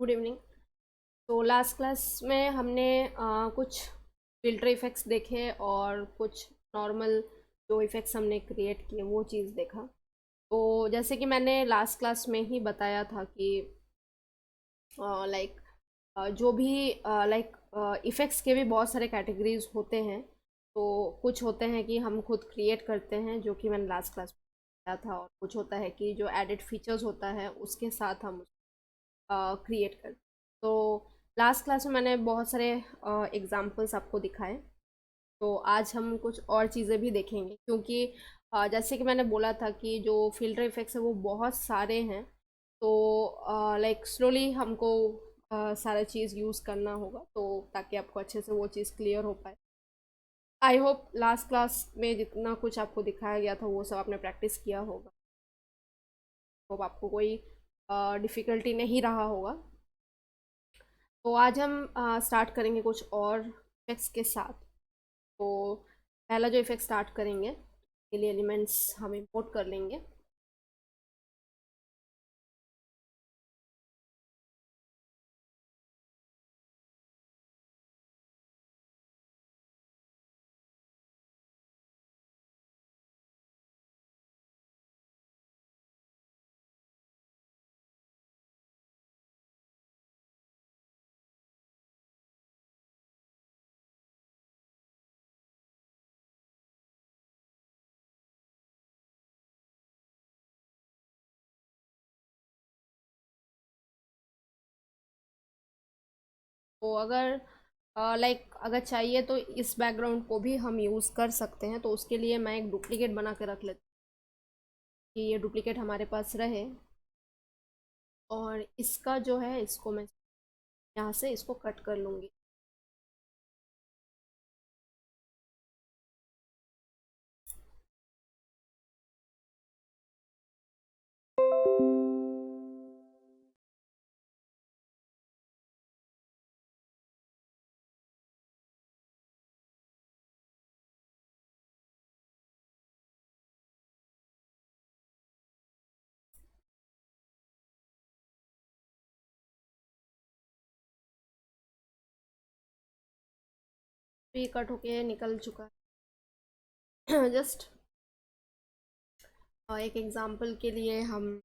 Good evening. तो last class में हमने कुछ फिल्टर इफ़ेक्ट्स देखे और कुछ नॉर्मल जो इफ़ेक्ट्स हमने क्रिएट किए वो चीज़ देखा। तो जैसे कि मैंने लास्ट क्लास में ही बताया था कि लाइक जो भी लाइक इफ़ेक्ट्स के भी बहुत सारे कैटेगरीज होते हैं। तो कुछ होते हैं कि हम खुद क्रिएट करते हैं, जो कि मैंने लास्ट क्लास में बताया था, और कुछ होता है कि जो एडिड फीचर्स होता है उसके साथ हम क्रिएट कर। तो लास्ट क्लास में मैंने बहुत सारे एग्जांपल्स आपको दिखाए। तो आज हम कुछ और चीज़ें भी देखेंगे, क्योंकि जैसे कि मैंने बोला था कि जो फिल्टर इफेक्ट्स है वो बहुत सारे हैं। तो लाइक स्लोली हमको सारा चीज़ यूज़ करना होगा, तो ताकि आपको अच्छे से वो चीज़ क्लियर हो पाए। आई होप लास्ट क्लास में जितना कुछ आपको दिखाया गया था वो सब आपने प्रैक्टिस किया होगा। होप आपको कोई डिफ़िकल्टी नहीं रहा होगा। तो आज हम स्टार्ट करेंगे कुछ और इफेक्ट्स के साथ। तो पहला जो इफेक्ट स्टार्ट करेंगे के लिए एलिमेंट्स हम इंपोर्ट कर लेंगे। तो अगर लाइक अगर चाहिए तो इस बैकग्राउंड को भी हम यूज़ कर सकते हैं। तो उसके लिए मैं एक डुप्लीकेट बना के रख लेती हूँ कि ये डुप्लीकेट हमारे पास रहे। और इसका जो है इसको मैं यहाँ से इसको कट कर लूँगी। भी कट होके निकल चुका है। जस्ट एक एग्जांपल के लिए हम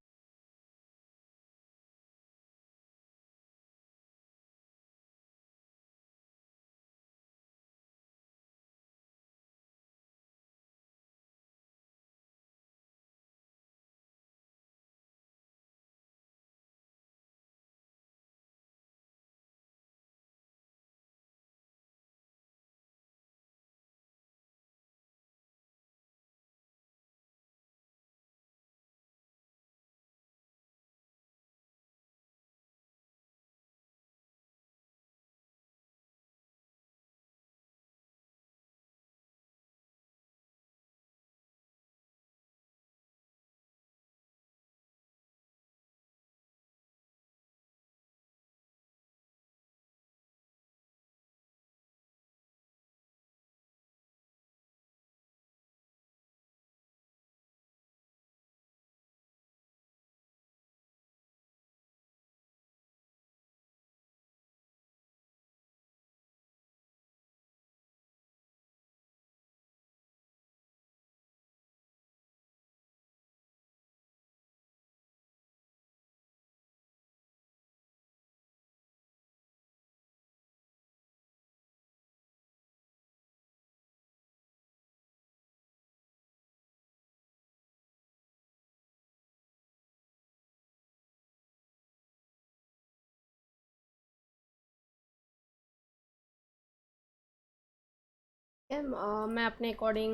मैं अपने अकॉर्डिंग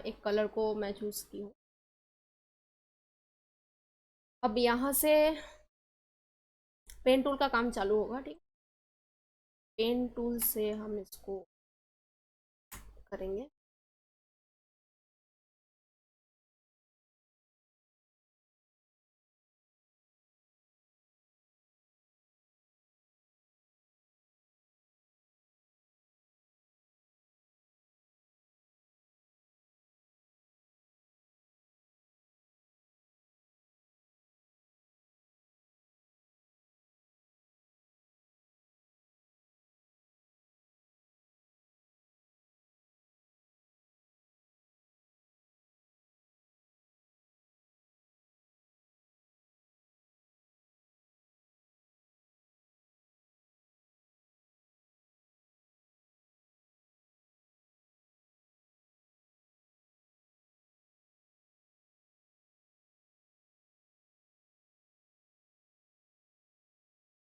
एक कलर को मैं चूज़ की हूँ। अब यहाँ से पेन टूल का काम चालू होगा। ठीक, पेन टूल से हम इसको करेंगे।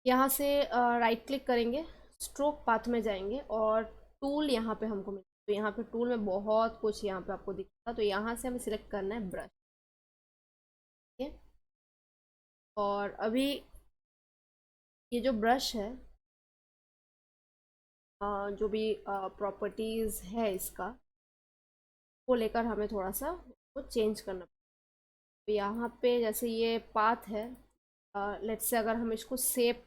यहाँ से राइट क्लिक करेंगे, स्ट्रोक पाथ में जाएंगे और टूल यहाँ पे हमको मिलेगा। तो यहाँ पे टूल में बहुत कुछ यहाँ पे आपको दिखेगा, तो यहाँ से हमें सिलेक्ट करना है ब्रश। ठीक है, और अभी ये जो ब्रश है, जो भी प्रॉपर्टीज़ है इसका, वो लेकर हमें थोड़ा सा वो चेंज करना पड़ेगा। तो यहाँ पे जैसे ये पाथ है, लेट्स से अगर हम इसको शेप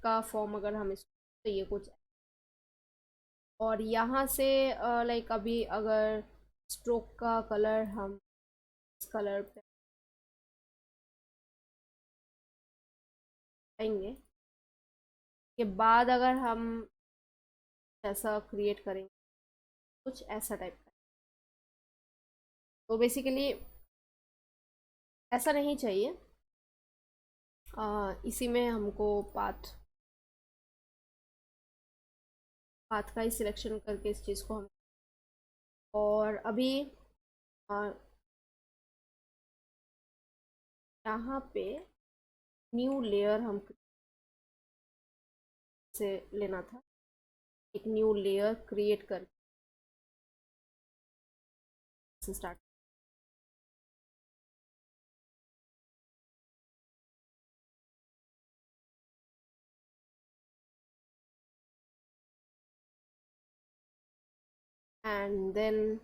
का फॉर्म अगर हम इसको, तो ये कुछ, और यहाँ से लाइक अभी अगर स्ट्रोक का कलर हम इस कलर पे आएंगे के बाद अगर हम ऐसा क्रिएट करेंगे कुछ ऐसा टाइप का, तो बेसिकली ऐसा नहीं चाहिए। इसी में हमको पाथ पाथ का ही सिलेक्शन करके इस चीज़ को हम, और अभी अ, यहाँ पे न्यू लेयर हम से लेना था, एक न्यू लेयर क्रिएट करके start. And then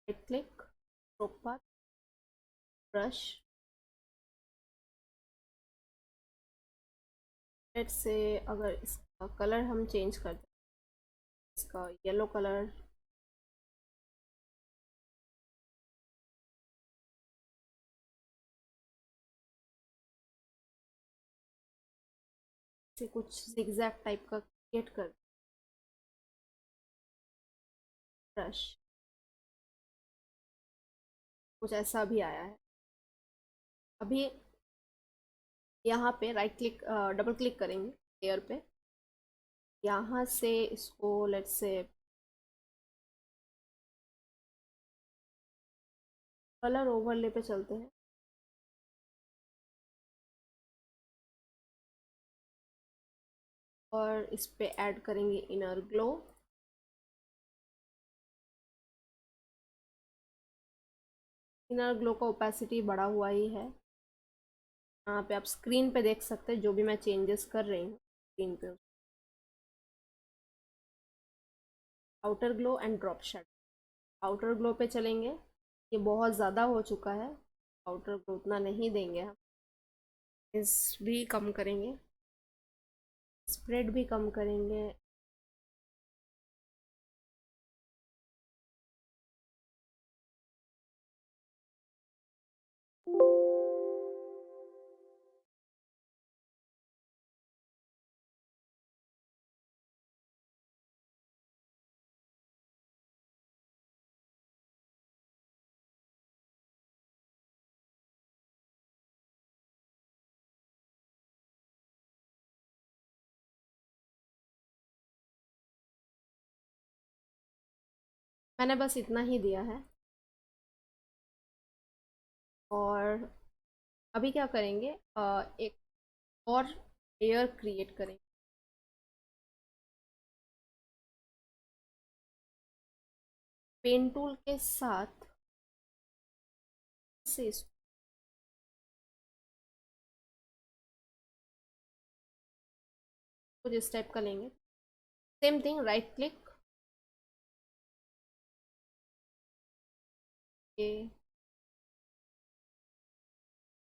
right click, stroke path, brush, let say अगर इसका कलर हम चेंज कर दें, इसका येलो कलर, से कुछ zigzag टाइप का क्रिएट कर, ब्रश, कुछ ऐसा भी आया है। अभी यहाँ पे राइट क्लिक, डबल क्लिक करेंगे लेयर पे, यहाँ से इसको लेट्स से कलर ओवरले पे चलते हैं, और इस पे ऐड करेंगे इनर ग्लो। इनर ग्लो का ओपेसिटी बढ़ा हुआ ही है, यहाँ पे आप स्क्रीन पे देख सकते हैं जो भी मैं चेंजेस कर रही हूँ स्क्रीन पे। Outer glow and drop shadow, outer glow पे चलेंगे, ये बहुत ज़्यादा हो चुका है, आउटर ग्लो उतना नहीं देंगे हम, इस भी कम करेंगे, स्प्रेड भी कम करेंगे। मैंने बस इतना ही दिया है, और अभी क्या करेंगे, एक और लेयर क्रिएट करेंगे, पेन टूल के साथ से इसको कुछ इस टाइप का लेंगे, सेम थिंग, राइट क्लिक, ये,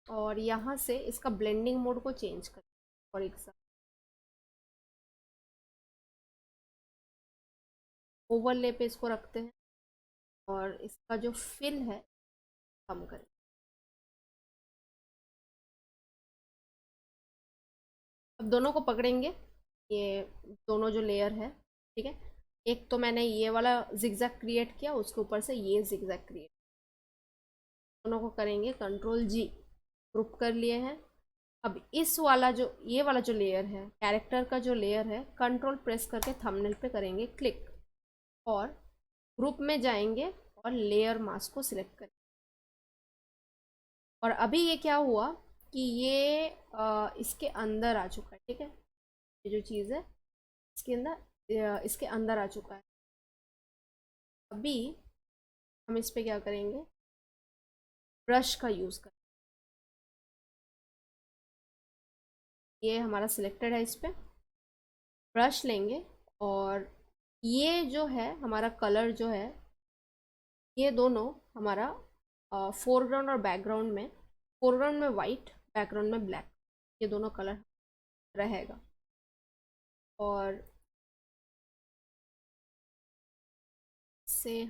और यहाँ से इसका ब्लेंडिंग मोड को चेंज करें, फॉर एग्जाम्पल ओवरले पे इसको रखते हैं, और इसका जो फिल है कम करें। अब दोनों को पकड़ेंगे, ये दोनों जो लेयर है, ठीक है। एक तो मैंने ये वाला जिगजैग क्रिएट किया, उसके ऊपर से ये जिगजैग क्रिएट, दोनों को करेंगे कंट्रोल जी, ग्रुप कर लिए हैं। अब इस वाला जो ये वाला जो लेयर है, कैरेक्टर का जो लेयर है, कंट्रोल प्रेस करके थंबनेल पे करेंगे क्लिक, और ग्रुप में जाएंगे और लेयर मास्क को सिलेक्ट करें। और अभी ये क्या हुआ कि ये इसके अंदर आ चुका है, ठीक है। ये जो चीज़ है इसके अंदर, इसके अंदर आ चुका है। अभी हम इस पे क्या करेंगे, ब्रश का यूज़ करें। ये हमारा सिलेक्टेड है, इस पे ब्रश लेंगे, और ये जो है हमारा कलर जो है, ये दोनों हमारा फोरग्राउंड और बैकग्राउंड में, फोरग्राउंड में वाइट, बैकग्राउंड में ब्लैक, ये दोनों कलर रहेगा। और से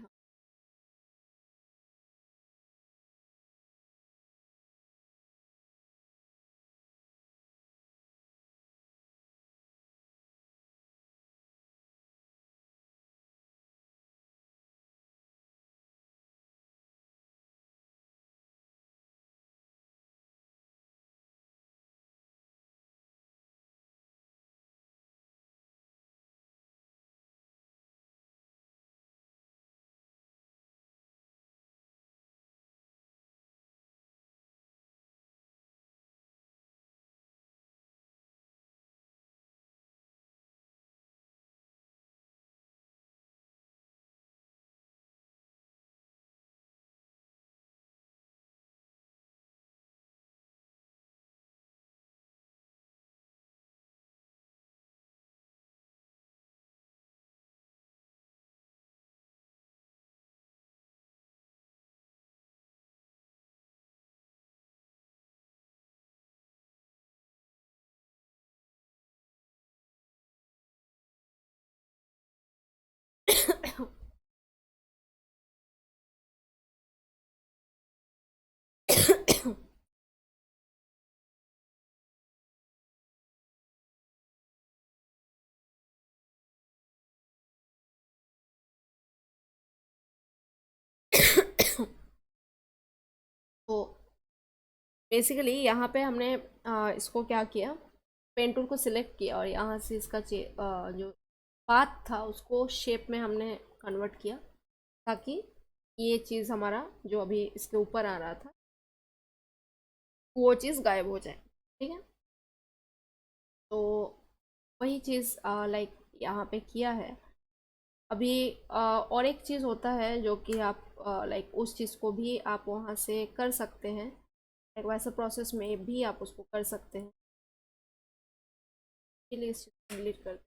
तो बेसिकली यहाँ पे हमने इसको क्या किया, पेन टूल को सिलेक्ट किया, और यहाँ से इसका जो पाथ था उसको शेप में हमने कन्वर्ट किया, ताकि ये चीज़ हमारा जो अभी इसके ऊपर आ रहा था वो चीज़ गायब हो जाए, ठीक है। तो वही चीज़ लाइक यहाँ पे किया है। अभी और एक चीज़ होता है जो कि आप लाइक उस चीज़ को भी आप वहाँ से कर सकते हैं, एक वैसा प्रोसेस में भी आप उसको कर सकते हैं। चलिए इस चीज़ को डिलीट कर,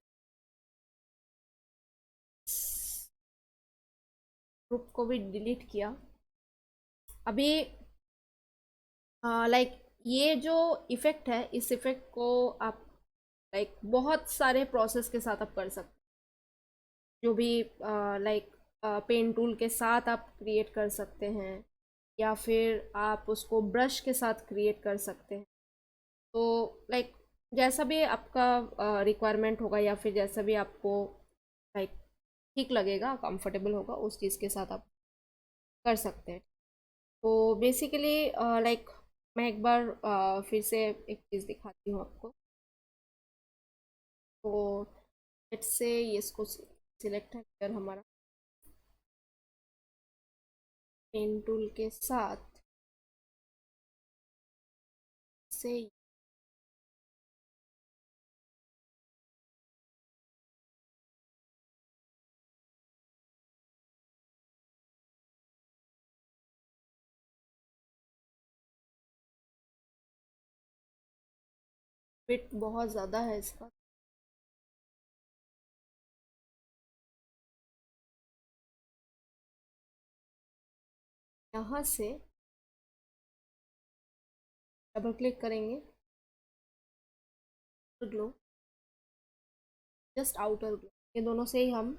ग्रुप को भी डिलीट किया। अभी लाइक ये जो इफ़ेक्ट है, इस इफ़ेक्ट को आप लाइक बहुत सारे प्रोसेस के साथ आप कर सकते हैं, जो भी लाइक पेन टूल के साथ आप क्रिएट कर सकते हैं, या फिर आप उसको ब्रश के साथ क्रिएट कर सकते हैं। तो लाइक जैसा भी आपका रिक्वायरमेंट होगा, या फिर जैसा भी आपको लाइक ठीक लगेगा, कंफर्टेबल होगा, उस चीज़ के साथ आप कर सकते हैं। तो बेसिकली लाइक मैं एक बार फिर से एक चीज़ दिखाती हूँ आपको। तो लेट्स से ये इसको सिलेक्ट है अगर हमारा पेन टूल के साथ से, फिट बहुत ज़्यादा है इसका, यहाँ से डबल क्लिक करेंगे, ग्लो, जस्ट आउटर ग्लो, ये दोनों से ही हम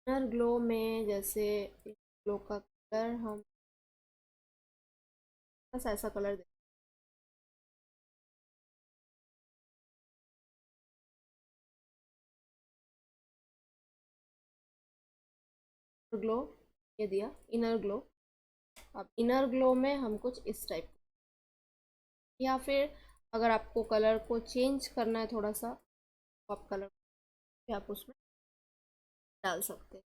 इनर ग्लो में, जैसे ग्लो का कलर हम बस ऐसा कलर ग्लो ये दिया, इनर ग्लो। अब इनर ग्लो में हम कुछ इस टाइप, या फिर अगर आपको कलर को चेंज करना है थोड़ा सा, तो आप कलर भी आप उसमें डाल सकते हैं।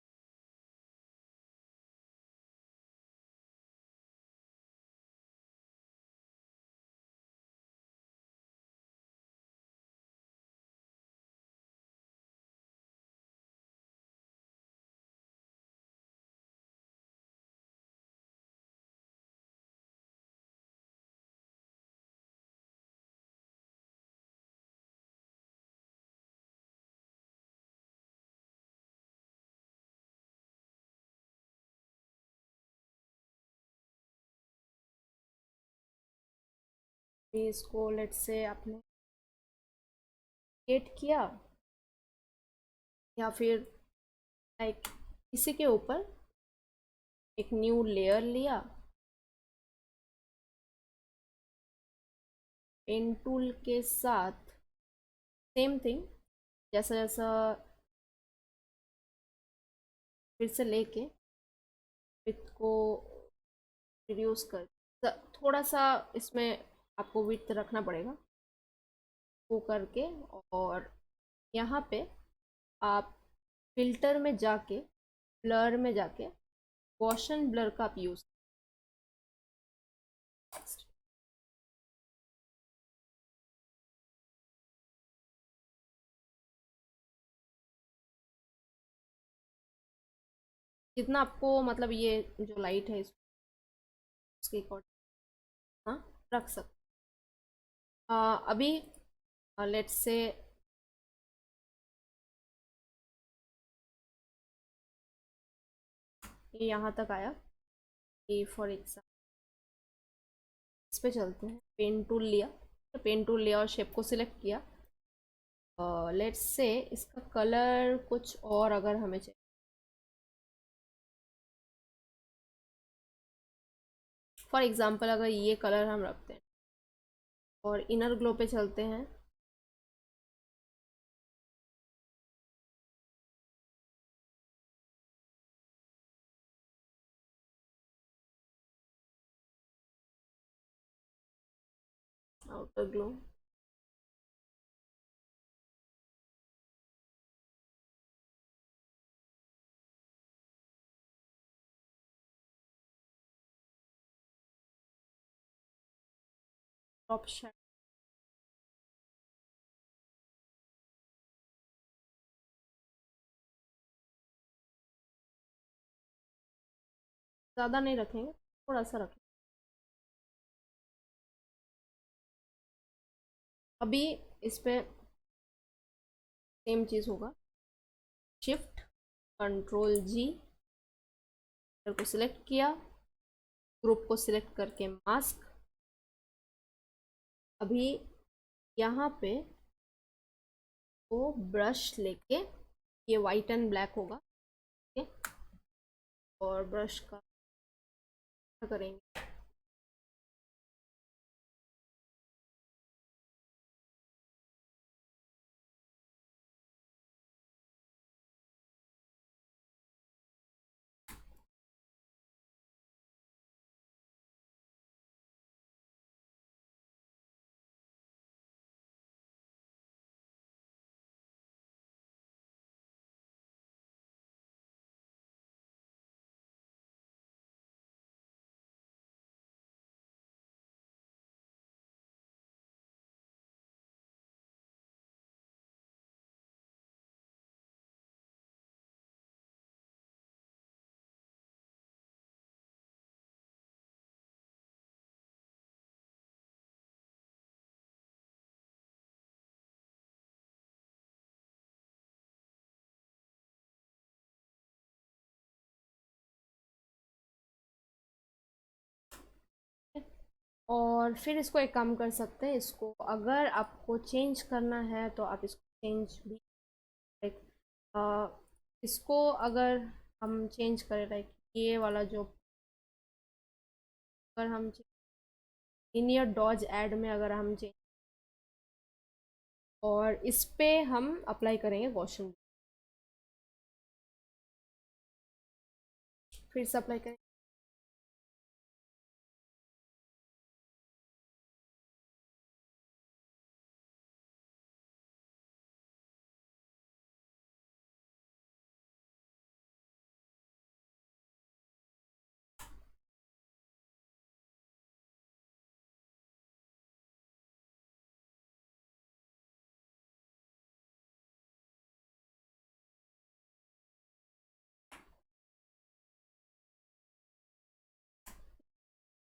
इसको लेट से आपने क्रिएट किया, या फिर लाइक इसी के ऊपर एक न्यू लेयर लिया, पेन टूल के साथ सेम थिंग, जैसा जैसा फिर से लेके विथ को रिड्यूस कर, थोड़ा सा इसमें आपको विड्थ रखना पड़ेगा वो करके। और यहाँ पे आप फिल्टर में जाके, ब्लर में जाके गॉसियन ब्लर का आप यूज, जितना आपको मतलब ये जो लाइट है उसके अकॉर्डिंग हाँ रख सकते। अभी लेट्स से ये यहाँ तक आया, कि फॉर एग्जाम्पल इस पे चलते हैं। पेन टूल लिया, तो पेन टूल लिया और शेप को सिलेक्ट किया। लेट्स से इसका कलर कुछ और अगर हमें चाहिए, फॉर एग्जांपल अगर ये कलर हम रखते हैं और इनर ग्लो पे चलते हैं, आउटर ग्लो, टॉप शेड, ज़्यादा नहीं रखेंगे, थोड़ा सा रखेंगे। अभी इस पे सेम चीज़ होगा, शिफ्ट कंट्रोल जी को सिलेक्ट किया, ग्रुप को सिलेक्ट करके मास्क। अभी यहाँ पे वो ब्रश लेके, ये वाइट एंड ब्लैक होगा, ठीक है, और ब्रश का क्या करेंगे, और फिर इसको एक काम कर सकते हैं, इसको अगर आपको चेंज करना है तो आप इसको चेंज भी, लाइक इसको अगर हम चेंज करें, लाइक ये वाला जो, अगर हम लिनियर डॉज ऐड में अगर हम चेंज, और इस पे हम अप्लाई करेंगे गॉसियन, फिर से अप्लाई करें।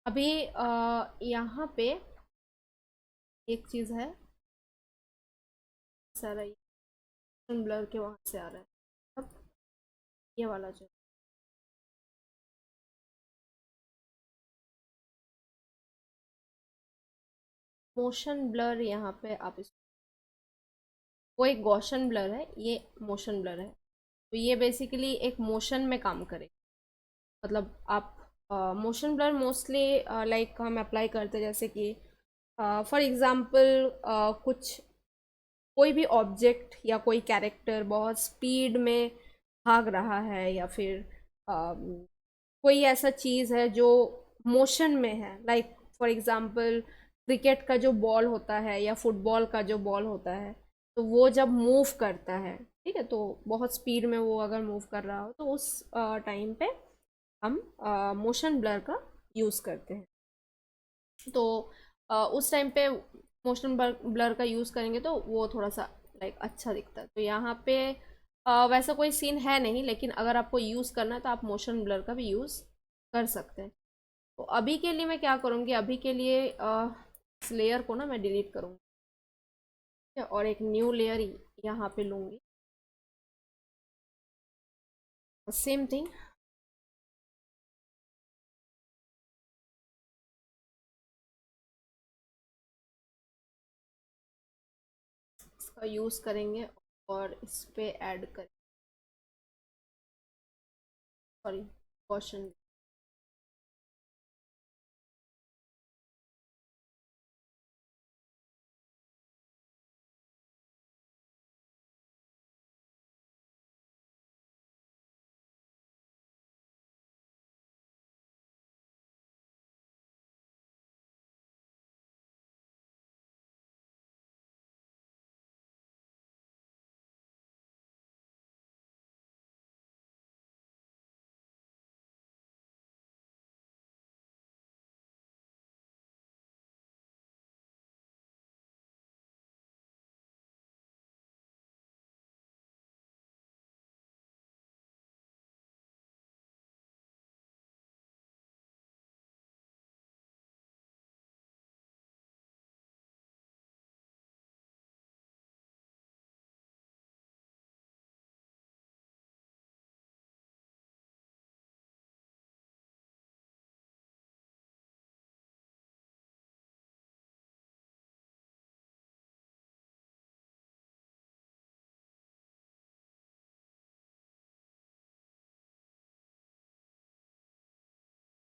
अभी यहाँ पे एक चीज़ है, सारा ब्लर के वहाँ से आ रहा है। अब ये वाला जो मोशन ब्लर, यहाँ पे आप इस, वो एक गॉशन ब्लर है, ये मोशन ब्लर है। तो ये बेसिकली एक मोशन में काम करे, मतलब आप मोशन ब्लर मोस्टली लाइक हम अप्लाई करते हैं, जैसे कि फॉर एग्जांपल कुछ कोई भी ऑब्जेक्ट या कोई कैरेक्टर बहुत स्पीड में भाग रहा है, या फिर कोई ऐसा चीज़ है जो मोशन में है, लाइक फॉर एग्जांपल क्रिकेट का जो बॉल होता है या फुटबॉल का जो बॉल होता है, तो वो जब मूव करता है, ठीक है, तो बहुत स्पीड में वो अगर मूव कर रहा हो, तो उस टाइम पे हम मोशन ब्लर का यूज़ करते हैं। तो उस टाइम पे मोशन ब्लर का यूज़ करेंगे तो वो थोड़ा सा लाइक अच्छा दिखता है। तो यहाँ पे वैसा कोई सीन है नहीं, लेकिन अगर आपको यूज़ करना है तो आप मोशन ब्लर का भी यूज़ कर सकते हैं। तो अभी के लिए मैं क्या करूँगी, अभी के लिए इस लेयर को ना मैं डिलीट करूँगी, ठीक है, और एक न्यू लेयर यहाँ पे लूँगी, सेम थिंग इसका यूज़ करेंगे और इस पे ऐड करें, सॉरी, क्वेश्चन।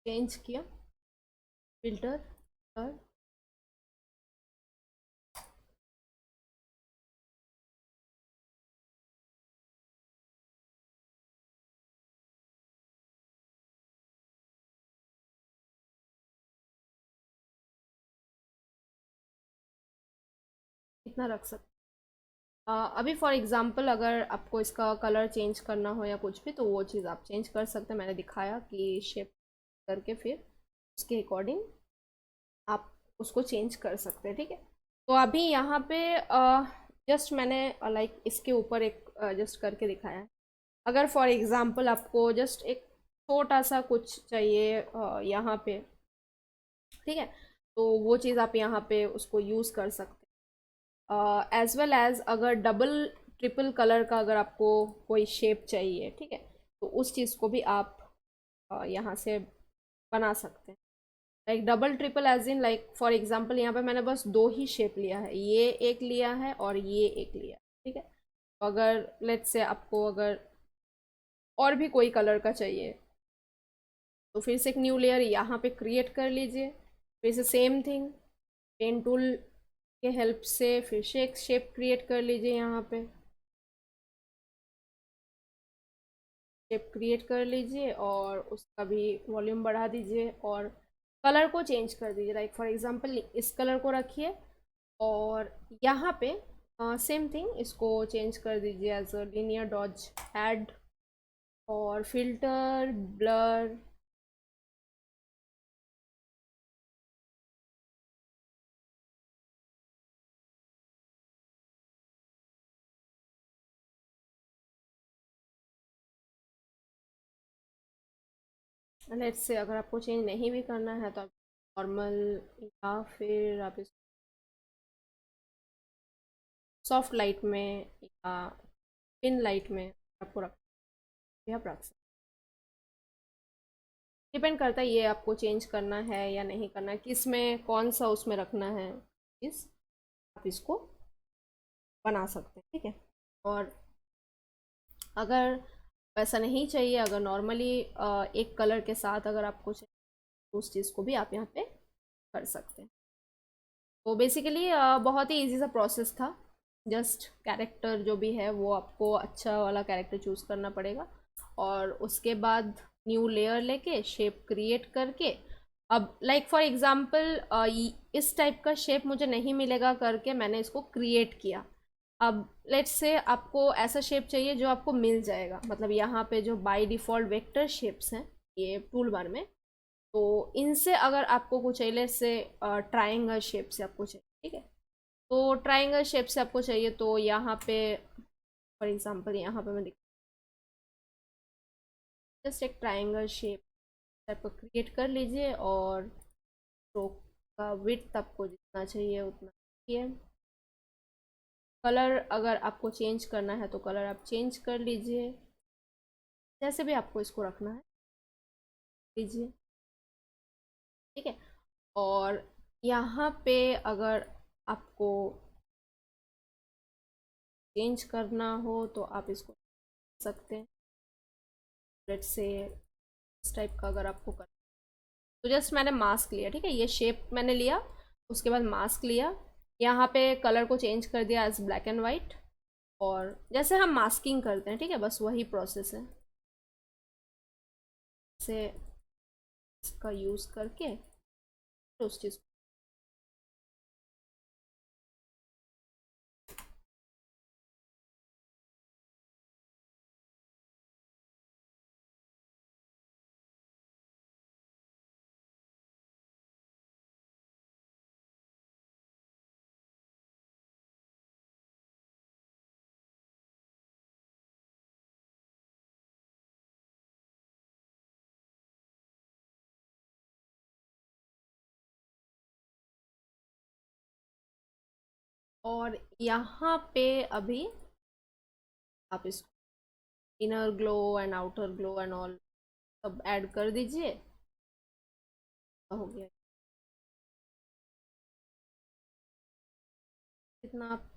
चेंज किया फिल्टर और इतना रख सकते। अभी फॉर एग्जांपल अगर आपको इसका कलर चेंज करना हो या कुछ भी, तो वो चीज़ आप चेंज कर सकते हैं। मैंने दिखाया कि शेप करके फिर उसके अकॉर्डिंग आप उसको चेंज कर सकते हैं, ठीक है। तो अभी यहाँ पे जस्ट मैंने लाइक इसके ऊपर एक जस्ट करके दिखाया है। अगर फॉर एग्जांपल आपको जस्ट एक छोटा सा कुछ चाहिए यहाँ पे, ठीक है, तो वो चीज़ आप यहाँ पे उसको यूज़ कर सकते। एज वेल एज अगर डबल ट्रिपल कलर का अगर आपको कोई शेप चाहिए, ठीक है, तो उस चीज़ को भी आप यहाँ से बना सकते हैं। Like double triple edge in like for example यहाँ पे मैंने बस दो ही शेप लिया है, ये एक लिया है और ये एक लिया है, ठीक है। तो अगर लेट्स से आपको अगर और भी कोई कलर का चाहिए, तो फिर से एक न्यू लेयर यहाँ पे क्रिएट कर लीजिए, फिर से सेम थिंग, पेन टूल के हेल्प से फिर से एक शेप क्रिएट कर लीजिए, यहाँ पे शेप क्रिएट कर लीजिए और उसका भी वॉल्यूम बढ़ा दीजिए और कलर को चेंज कर दीजिए। लाइक फॉर एग्जांपल इस कलर को रखिए और यहाँ पे सेम थिंग इसको चेंज कर दीजिए as a linear dodge add और फिल्टर ब्लर। लेट्स से अगर आपको चेंज नहीं भी करना है तो आप नॉर्मल या फिर आप इस सॉफ्ट लाइट में या पिन लाइट में आपको रख या रख सकते। डिपेंड करता है ये आपको चेंज करना है या नहीं करना है, किस में कौन सा उसमें रखना है, इस आप इसको बना सकते हैं, ठीक है। और अगर वैसा नहीं चाहिए, अगर नॉर्मली एक कलर के साथ अगर आपको चाहिए तो उस चीज़ को भी आप यहाँ पे कर सकते हैं। तो बेसिकली बहुत ही इजी सा प्रोसेस था। जस्ट कैरेक्टर जो भी है वो आपको अच्छा वाला कैरेक्टर चूज़ करना पड़ेगा और उसके बाद न्यू लेयर लेके शेप क्रिएट करके अब लाइक फॉर एग्जांपल इस टाइप का शेप मुझे नहीं मिलेगा करके मैंने इसको क्रिएट किया। अब लेट्स से आपको ऐसा शेप चाहिए जो आपको मिल जाएगा, मतलब यहाँ पे जो बाय डिफ़ॉल्ट वेक्टर शेप्स हैं ये टूल बार में, तो इनसे अगर आपको कुछ चाहिए से ट्राइंगल शेप से आपको चाहिए, ठीक है। तो ट्राइंगल शेप से आपको चाहिए तो यहाँ पे फॉर एग्जांपल यहाँ पे मैं दिख जस्ट एक ट्राइंगल शेप टाइप का क्रिएट कर लीजिए और स्ट्रोक का विड्थ आपको जितना चाहिए उतना चाहिए। कलर अगर आपको चेंज करना है तो कलर आप चेंज कर लीजिए, जैसे भी आपको इसको रखना है लीजिए, ठीक है। और यहाँ पे अगर आपको चेंज करना हो तो आप इसको कर सकते हैं। लेट्स से इस टाइप का अगर आपको कर, तो जस्ट मैंने मास्क लिया, ठीक है, ये शेप मैंने लिया, उसके बाद मास्क लिया, यहाँ पे कलर को चेंज कर दिया एज ब्लैक एंड वाइट और जैसे हम मास्किंग करते हैं, ठीक है, बस वही प्रोसेस है। से इसका यूज़ करके तो उस चीज़ और यहाँ पे अभी आप इसको inner glow and outer glow and all सब ऐड कर दीजिए, हो गया। कितना आप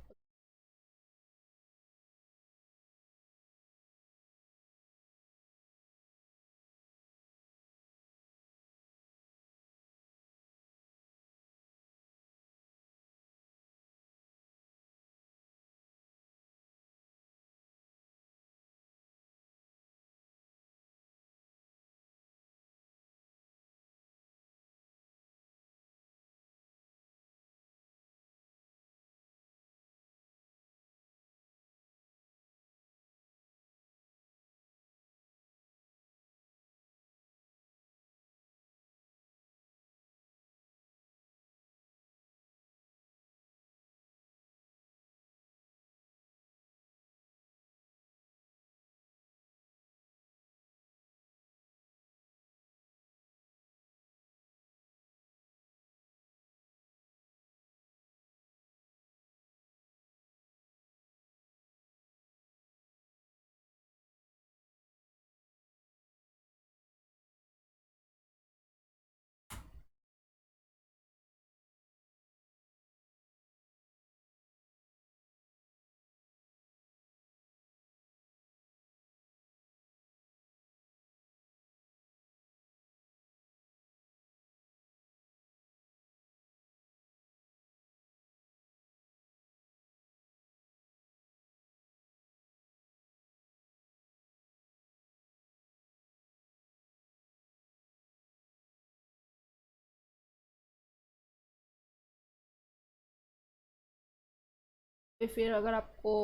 फिर अगर आपको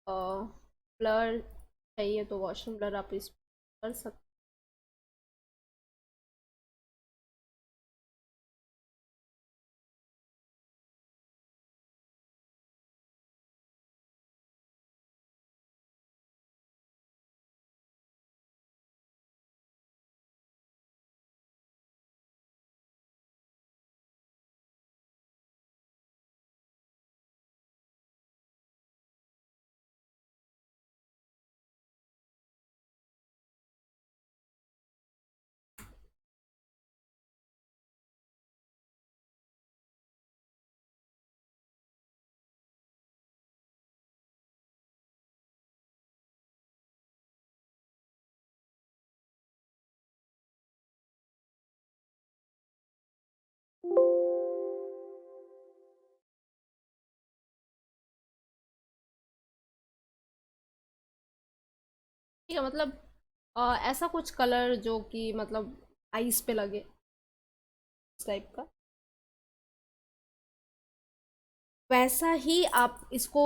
ब्लर चाहिए तो वॉशरूम ब्लर आप इस कर सकते। ठीक है, मतलब ऐसा कुछ कलर जो कि मतलब आइस पे लगे, इस टाइप का। वैसा ही आप इसको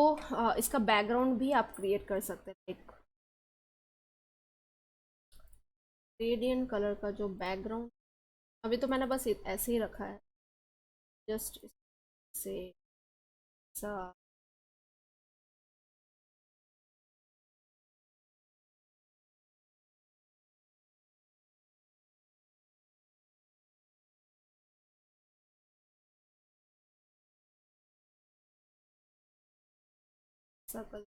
इसका बैकग्राउंड भी आप क्रिएट कर सकते हैं, एक ग्रेडियंट कलर का जो बैकग्राउंड। अभी तो मैंने बस ऐसे ही रखा है, जस्ट से सा। सा कलर।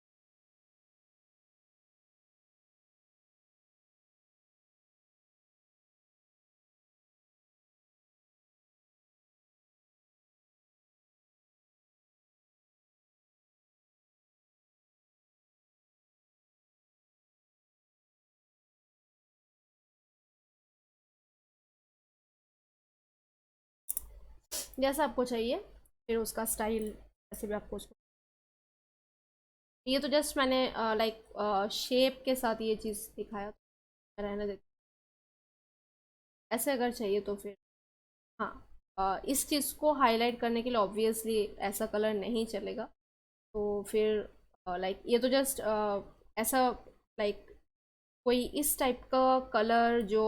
जैसा आपको चाहिए, फिर उसका स्टाइल ऐसे भी आपको उसको। ये तो जस्ट मैंने लाइक शेप के साथ ये चीज़ दिखाया, तो रहने देते। ऐसे अगर चाहिए तो फिर हाँ, इस चीज़ को हाईलाइट करने के लिए ऑब्वियसली ऐसा कलर नहीं चलेगा। तो फिर लाइक ये तो जस्ट ऐसा लाइक कोई इस टाइप का कलर जो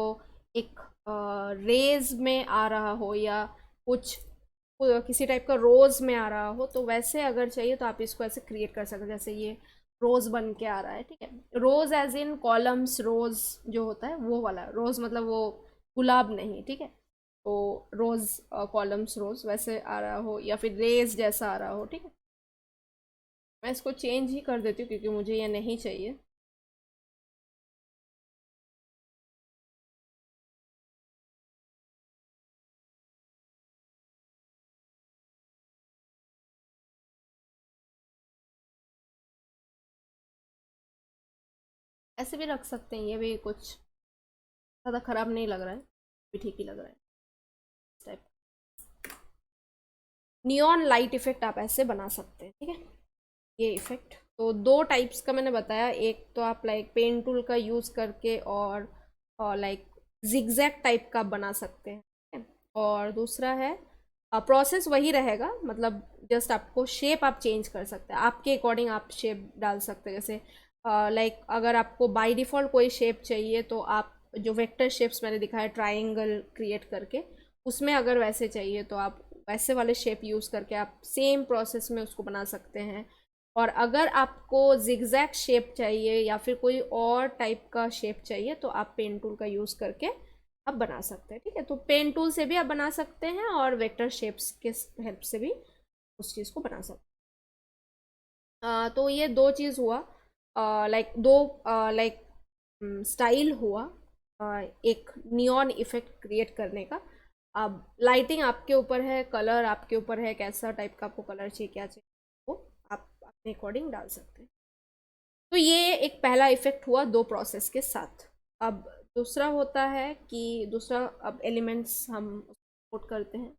एक रेज में आ रहा हो, या कुछ किसी टाइप का रोज में आ रहा हो, तो वैसे अगर चाहिए तो आप इसको ऐसे क्रिएट कर सकते हैं, जैसे ये रोज बन के आ रहा है। ठीक है, रोज एज इन कॉलम्स रोज जो होता है वो वाला रोज, मतलब वो गुलाब नहीं। ठीक है, तो रोज कॉलम्स रोज वैसे आ रहा हो, या फिर रेज जैसा आ रहा हो। ठीक है, मैं इसको चेंज ही कर देती हूँ क्योंकि मुझे ये नहीं चाहिए। ऐसे भी रख सकते हैं, ये भी कुछ ज़्यादा खराब नहीं लग रहा है, भी ठीक ही लग रहा है इस टाइप। नियॉन लाइट इफेक्ट आप ऐसे बना सकते हैं। ठीक है, ये इफेक्ट तो दो टाइप्स का मैंने बताया। एक तो आप लाइक पेन टूल का यूज़ करके और लाइक जिगजैग टाइप का बना सकते हैं। ठीक है? और दूसरा है प्रोसेस वही रहेगा, मतलब जस्ट आपको शेप आप चेंज कर सकते हैं, आपके अकॉर्डिंग आप शेप डाल सकते हैं। जैसे लाइक अगर आपको बाय डिफ़ॉल्ट कोई शेप चाहिए तो आप जो वेक्टर शेप्स मैंने दिखाया ट्राइंगल क्रिएट करके, उसमें अगर वैसे चाहिए तो आप वैसे वाले शेप यूज़ करके आप सेम प्रोसेस में उसको बना सकते हैं। और अगर आपको जिगजैग शेप चाहिए या फिर कोई और टाइप का शेप चाहिए तो आप पेन टूल का यूज़ करके आप बना सकते हैं। ठीक है, तो पेन टूल से भी आप बना सकते हैं और वेक्टर शेप्स के हेल्प से भी उस चीज़ को बना सकते हैं। तो ये दो चीज़ हुआ, लाइक दो लाइक स्टाइल हुआ, एक नियॉन इफेक्ट क्रिएट करने का। अब लाइटिंग आपके ऊपर है, कलर आपके ऊपर है, कैसा टाइप का आपको कलर चाहिए, क्या चाहिए, वो आप अपने अकॉर्डिंग डाल सकते हैं। तो ये एक पहला इफेक्ट हुआ दो प्रोसेस के साथ। अब दूसरा होता है कि दूसरा अब एलिमेंट्स हम सपोर्ट करते हैं।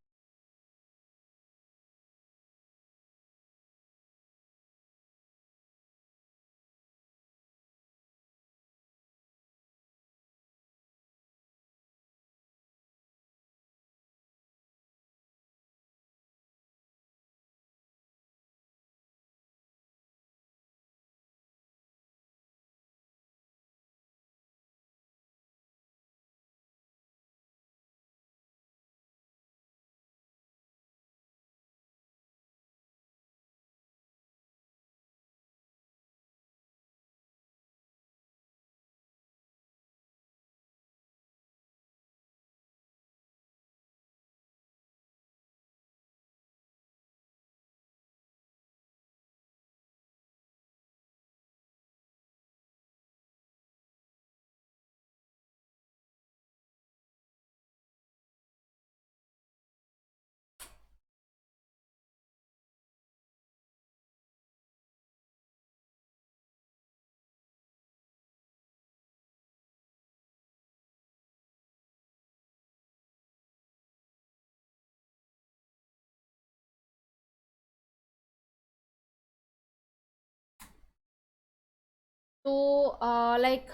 तो लाइक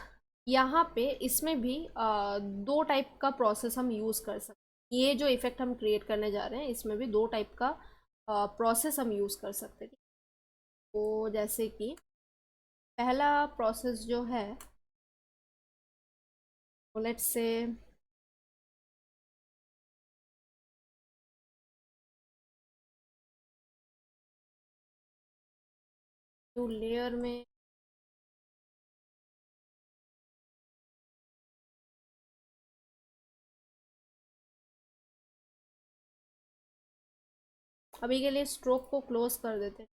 यहाँ पे इसमें भी दो टाइप का प्रोसेस हम यूज़ कर सकते हैं। ये जो इफ़ेक्ट हम क्रिएट करने जा रहे हैं इसमें भी दो टाइप का प्रोसेस हम यूज़ कर सकते हैं। तो जैसे कि पहला प्रोसेस जो है, लेट्स से न्यू लेयर में अभी के लिए स्ट्रोक को क्लोज कर देते हैं।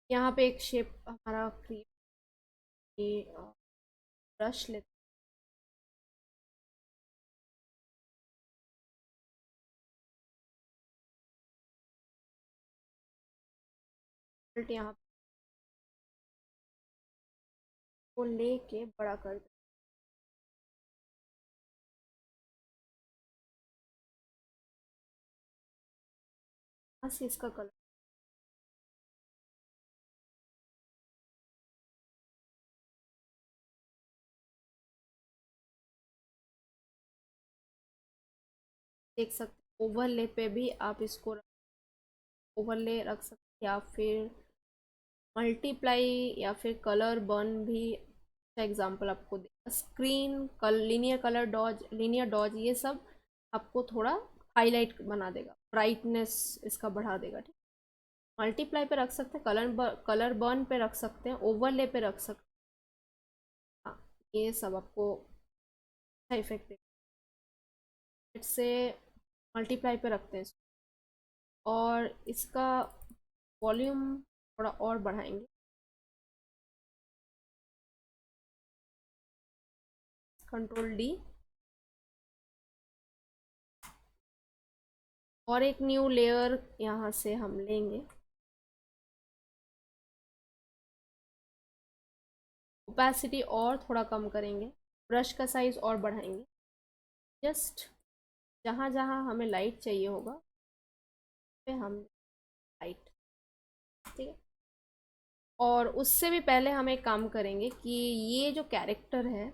यहाँ पे एक शेप हमारा क्रिएट, ब्रश लेते हैं, यहाँ को लेके बड़ा कर देते हैं। बस इसका कलर देख सकते हैं। ओवरले पे भी आप इसको ओवरले रख सकते हैं, या फिर मल्टीप्लाई, या फिर कलर बर्न भी अच्छा एग्जांपल आपको देगा। स्क्रीन लीनियर डॉज ये सब आपको थोड़ा हाईलाइट बना देगा, ब्राइटनेस इसका बढ़ा देगा। ठीक, मल्टीप्लाई पे रख सकते हैं, कलर बर्न पे रख सकते हैं, ओवरले पे रख सकते हैं। हाँ, ये सब आपको अच्छा इफेक्ट देगा। इससे मल्टीप्लाई पे रखते हैं और इसका वॉल्यूम थोड़ा और बढ़ाएंगे, कंट्रोल डी, और एक न्यू लेयर यहाँ से हम लेंगे। ओपेसिटी और थोड़ा कम करेंगे, ब्रश का साइज और बढ़ाएंगे। जस्ट जहाँ जहाँ हमें लाइट चाहिए होगा पे हम लाइट, ठीक है। और उससे भी पहले हम एक काम करेंगे कि ये जो कैरेक्टर है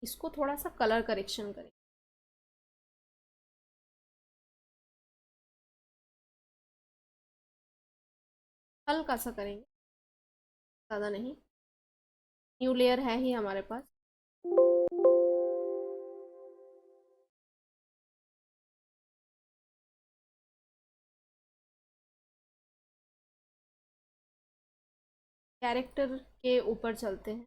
इसको थोड़ा सा कलर करेक्शन करें, हल्का सा करेंगे, ज़्यादा नहीं। न्यू लेयर है ही हमारे पास। कैरेक्टर के ऊपर चलते हैं।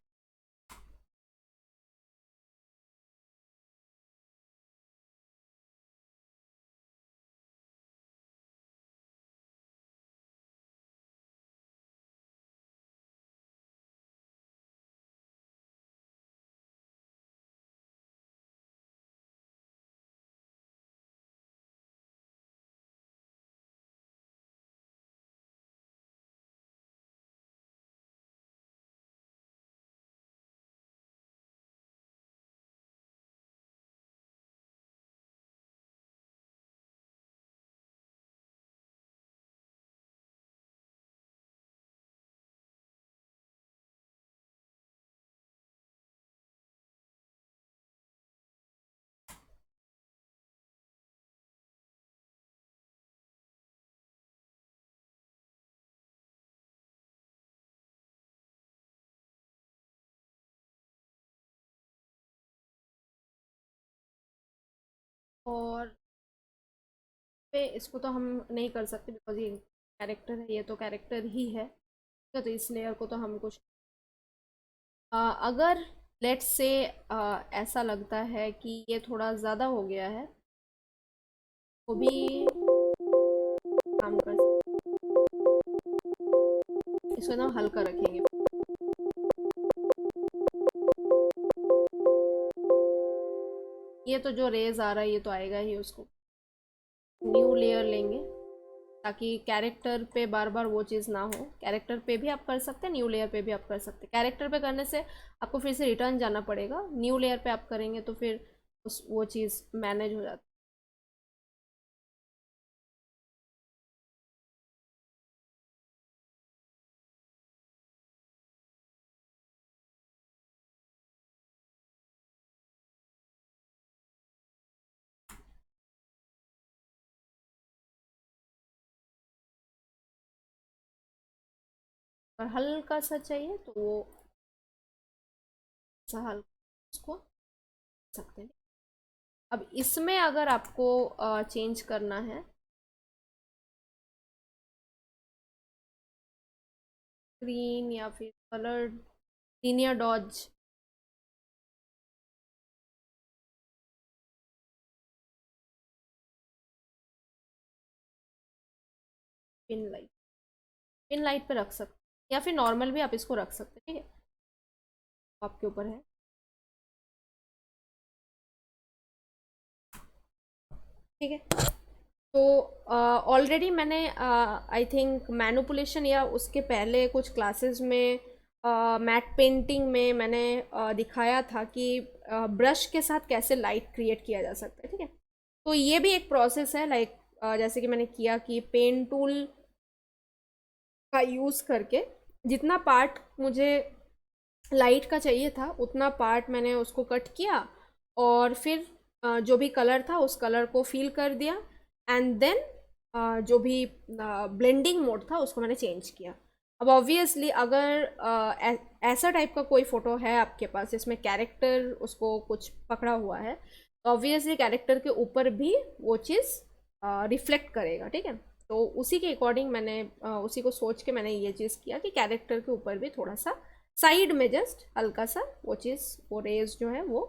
और पे इसको तो हम नहीं कर सकते बिकॉज ये कैरेक्टर है, ये तो कैरेक्टर ही है, ठीक है। तो इस लेयर को तो हम कुछ अगर लेट्स से ऐसा लगता है कि ये थोड़ा ज़्यादा हो गया है तो भी काम कर सकते, इसको एकदम हल्का रखेंगे। ये तो जो रेज आ रहा है ये तो आएगा ही, उसको न्यू लेयर लेंगे ताकि कैरेक्टर पे बार बार वो चीज़ ना हो। कैरेक्टर पे भी आप कर सकते हैं, न्यू लेयर पे भी आप कर सकते हैं। कैरेक्टर पे करने से आपको फिर से रिटर्न जाना पड़ेगा, न्यू लेयर पे आप करेंगे तो फिर उस वो चीज़ मैनेज हो जाती है। और हल्का सा चाहिए तो वो सा हल्का उसको सकते हैं। अब इसमें अगर आपको चेंज करना है ग्रीन या फिर colour linear dodge, pin light, pin light पे रख सकते हैं या फिर नॉर्मल भी आप इसको रख सकते हैं, ठीक है, आपके ऊपर है। ठीक है, तो ऑलरेडी मैंने आई थिंक मैनुपुलेशन या उसके पहले कुछ क्लासेस में मैट पेंटिंग में मैंने दिखाया था कि ब्रश के साथ कैसे लाइट क्रिएट किया जा सकता है, ठीक है। तो ये भी एक प्रोसेस है, लाइक जैसे कि मैंने किया कि पेन टूल का यूज़ करके जितना पार्ट मुझे लाइट का चाहिए था उतना पार्ट मैंने उसको कट किया, और फिर जो भी कलर था उस कलर को फिल कर दिया, एंड देन जो भी ब्लेंडिंग मोड था उसको मैंने चेंज किया। अब ऑब्वियसली अगर ऐसा टाइप का कोई फ़ोटो है आपके पास जिसमें कैरेक्टर उसको कुछ पकड़ा हुआ है, तो ऑब्वियसली कैरेक्टर के ऊपर भी वो चीज़ रिफ्लेक्ट करेगा, ठीक है। तो उसी के अकॉर्डिंग मैंने उसी को सोच के मैंने ये चीज़ किया कि कैरेक्टर के ऊपर भी थोड़ा सा साइड में जस्ट हल्का सा वो चीज़, वो रेज जो है वो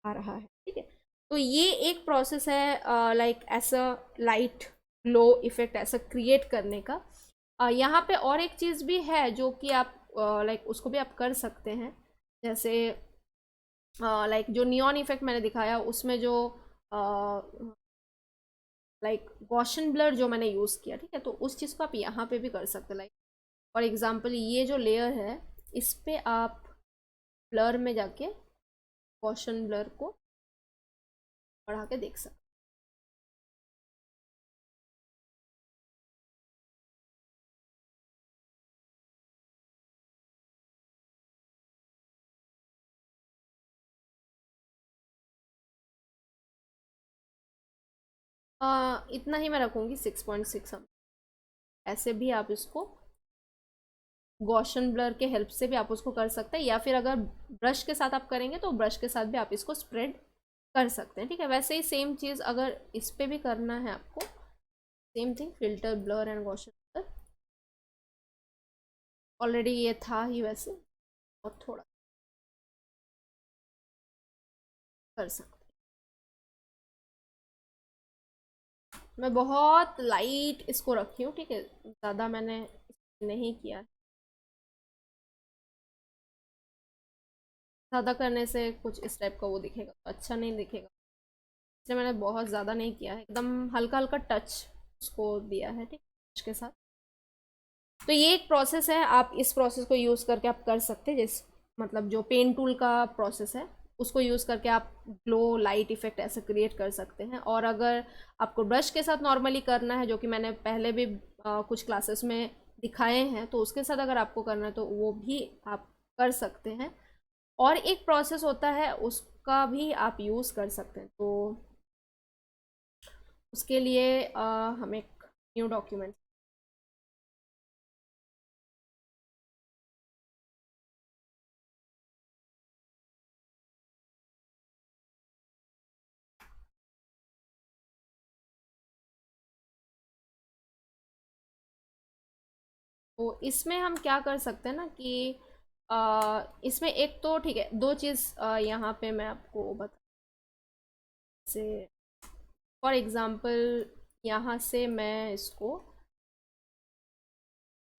आ रहा है, ठीक है। तो ये एक प्रोसेस है लाइक ऐसा लाइट ग्लो इफेक्ट ऐसा क्रिएट करने का। यहाँ पे और एक चीज़ भी है जो कि आप लाइक उसको भी आप कर सकते हैं, जैसे लाइक जो नियॉन इफेक्ट मैंने दिखाया उसमें जो लाइक गॉशन ब्लर जो मैंने यूज़ किया, ठीक है, तो उस चीज़ को आप यहाँ पे भी कर सकते हैं। लाइक फॉर एग्जांपल ये जो लेयर है इस पे आप ब्लर में जाके गॉशन ब्लर को बढ़ा के देख सकते हैं। इतना ही मैं रखूँगी 6.6। ऐसे भी आप इसको गॉशन ब्लर के हेल्प से भी आप उसको कर सकते हैं, या फिर अगर ब्रश के साथ आप करेंगे तो ब्रश के साथ भी आप इसको स्प्रेड कर सकते हैं, ठीक है। वैसे ही सेम चीज़ अगर इस पे भी करना है आपको, same thing, filter blur and Gaussian blur already ये था ही वैसे, और थोड़ा कर सकते हैं। मैं बहुत लाइट इसको रखी हूँ, ठीक है, ज़्यादा मैंने नहीं किया। ज़्यादा करने से कुछ इस टाइप का वो दिखेगा तो अच्छा नहीं दिखेगा, इसलिए मैंने बहुत ज़्यादा नहीं किया है, एकदम हल्का हल्का टच उसको दिया है, ठीक है, के साथ। तो ये एक प्रोसेस है, आप इस प्रोसेस को यूज़ करके आप कर सकते हैं, जिस मतलब जो पेन टूल का प्रोसेस है उसको यूज़ करके आप ग्लो लाइट इफेक्ट ऐसे क्रिएट कर सकते हैं। और अगर आपको ब्रश के साथ नॉर्मली करना है, जो कि मैंने पहले भी कुछ क्लासेस में दिखाए हैं, तो उसके साथ अगर आपको करना है तो वो भी आप कर सकते हैं। और एक प्रोसेस होता है उसका भी आप यूज़ कर सकते हैं, तो उसके लिए हम एक न्यू डॉक्यूमेंट, तो इसमें हम क्या कर सकते हैं ना कि इसमें एक तो ठीक है, दो चीज़ यहाँ पे मैं आपको बता से, फॉर एग्जांपल यहाँ से मैं इसको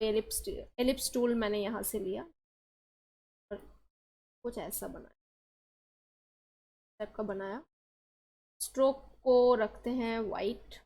एलिप्स टूल मैंने यहाँ से लिया और कुछ ऐसा बनाया, टाइप का बनाया। स्ट्रोक को रखते हैं वाइट,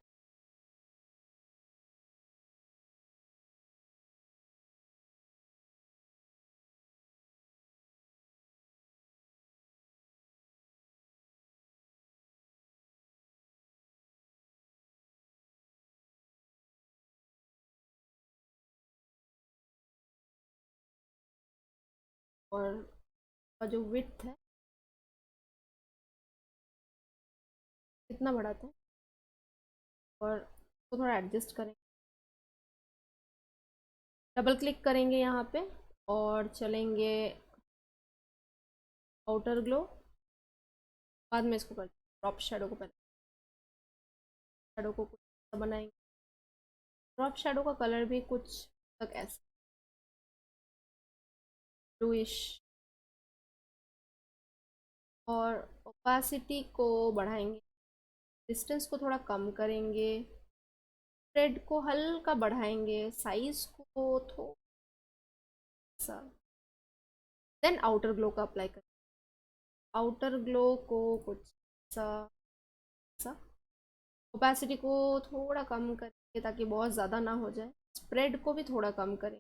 और का जो विड्थ है कितना बढ़ाते हैं और तो थोड़ा एडजस्ट करेंगे, डबल क्लिक करेंगे यहाँ पे और चलेंगे आउटर ग्लो, बाद में इसको कर ड्रॉप शेडो को, पहले शेडो को कुछ बनाएंगे। ड्रॉप शेडो का कलर भी कुछ तक ऐसा ब्लूइश, और ओपासिटी को बढ़ाएंगे, डिस्टेंस को थोड़ा कम करेंगे, स्प्रेड को हल्का बढ़ाएंगे, साइज को थोड़ा सा, देन आउटर ग्लो का अप्लाई करें। आउटर ग्लो को कुछ सा सा, ओपेसिटी को थोड़ा कम करेंगे ताकि बहुत ज़्यादा ना हो जाए, स्प्रेड को भी थोड़ा कम करें,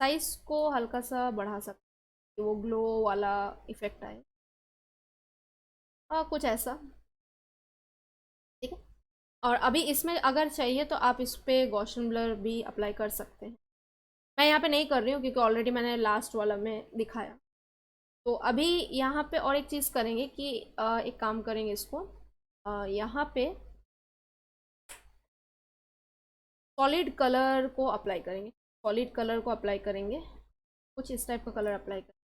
साइज को हल्का सा बढ़ा सकते हैं कि वो ग्लो वाला इफेक्ट आए, कुछ ऐसा। ठीक है, और अभी इसमें अगर चाहिए तो आप इस पर गॉशन ब्लर भी अप्लाई कर सकते हैं। मैं यहाँ पे नहीं कर रही हूँ क्योंकि ऑलरेडी मैंने लास्ट वाला में दिखाया। तो अभी यहाँ पे और एक चीज़ करेंगे कि एक काम करेंगे, इसको यहाँ पे सॉलिड कलर को अप्लाई करेंगे, सॉलिड कलर को अप्लाई करेंगे, कुछ इस टाइप का कलर अप्लाई करेंगे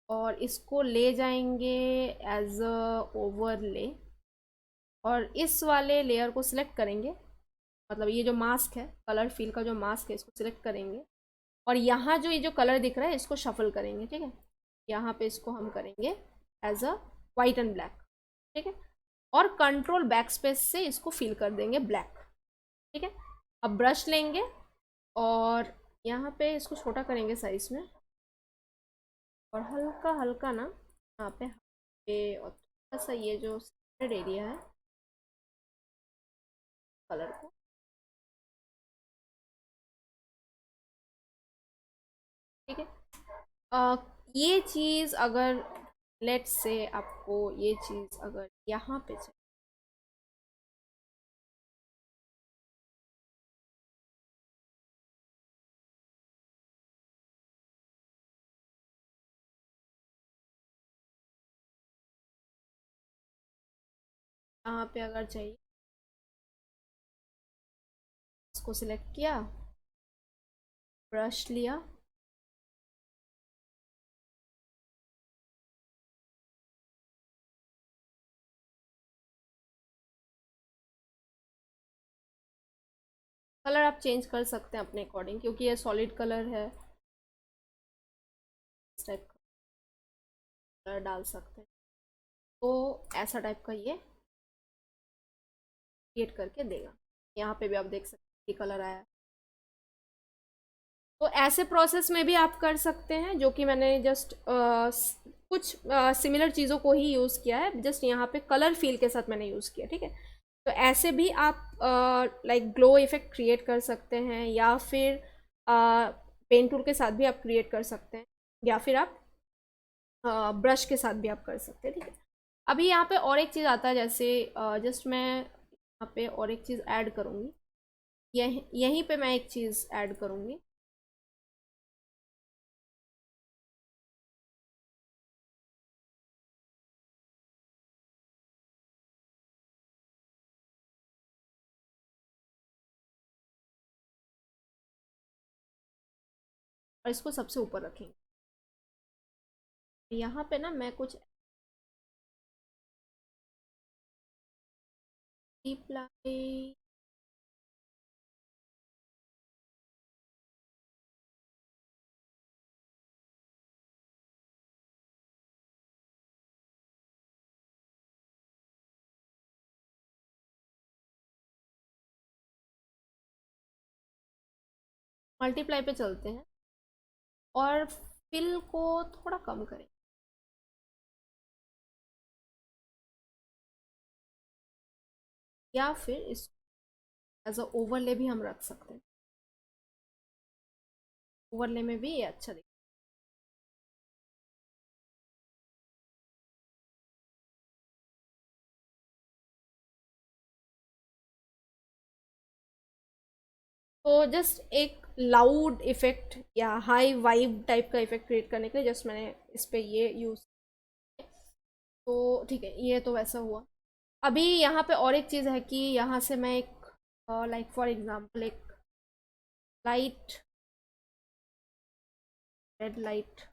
और इसको ले जाएंगे एज अ ओवरले, और इस वाले लेयर को सिलेक्ट करेंगे, मतलब ये जो मास्क है, कलर फिल का जो मास्क है, इसको सिलेक्ट करेंगे और यहाँ जो ये जो कलर दिख रहा है इसको शफल करेंगे। ठीक है, यहाँ पे इसको हम करेंगे as a white and black. ठीक है, और कंट्रोल बैक स्पेस से इसको फिल कर देंगे ब्लैक। ठीक है, अब ब्रश लेंगे और यहाँ पे इसको छोटा करेंगे साइज में, और हल्का हल्का ना यहाँ पे और थोड़ा सा ये जो सेंटेड एरिया है कलर को, ठीक है। ये चीज़ अगर लेट्स से आपको ये चीज़ अगर यहाँ पे चाहिए, यहाँ पे अगर चाहिए, इसको सिलेक्ट किया, ब्रश लिया, कलर आप चेंज कर सकते हैं अपने अकॉर्डिंग, क्योंकि ये सॉलिड कलर है, इस टाइप का कलर डाल सकते हैं। तो ऐसा टाइप का ये क्रिएट करके देगा। यहाँ पे भी आप देख सकते हैं कलर आया। तो ऐसे प्रोसेस में भी आप कर सकते हैं, जो कि मैंने जस्ट कुछ सिमिलर चीज़ों को ही यूज़ किया है, जस्ट यहाँ पे कलर फील के साथ मैंने यूज़ किया। ठीक है, तो ऐसे भी आप लाइक ग्लो इफेक्ट क्रिएट कर सकते हैं, या फिर पेन टूल के साथ भी आप क्रिएट कर सकते हैं, या फिर आप ब्रश के साथ भी आप कर सकते हैं। ठीक है, अभी यहाँ पे और एक चीज़ आता है, जैसे जस्ट मैं यहाँ पे और एक चीज़ ऐड करूँगी, यहीं पे मैं एक चीज़ ऐड करूँगी। और इसको सबसे ऊपर रखेंगे। यहाँ पे ना मैं कुछ अप्लाई, मल्टीप्लाई पे चलते हैं और फिल को थोड़ा कम करें, या फिर इस एज अ ओवरले भी हम रख सकते हैं। ओवरले में भी ये अच्छा दिखेगा। तो जस्ट एक लाउड इफेक्ट या हाई वाइब टाइप का इफेक्ट क्रिएट करने के लिए जस्ट मैंने इस पे ये यूज़। तो ठीक है, ये तो वैसा हुआ। अभी यहाँ पे और एक चीज़ है कि यहाँ से मैं एक लाइक फॉर एग्जांपल एक लाइट, रेड लाइट,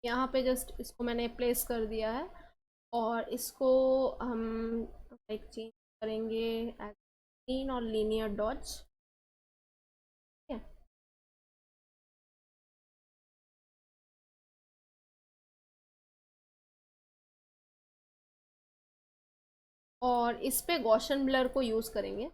यहाँ पे जस्ट इसको मैंने प्लेस कर दिया है और इसको हम लाइक चेंज करेंगे एज सीन और लीनियर डॉट्स। ठीक है, और इस पे गॉशन ब्लर को यूज़ करेंगे।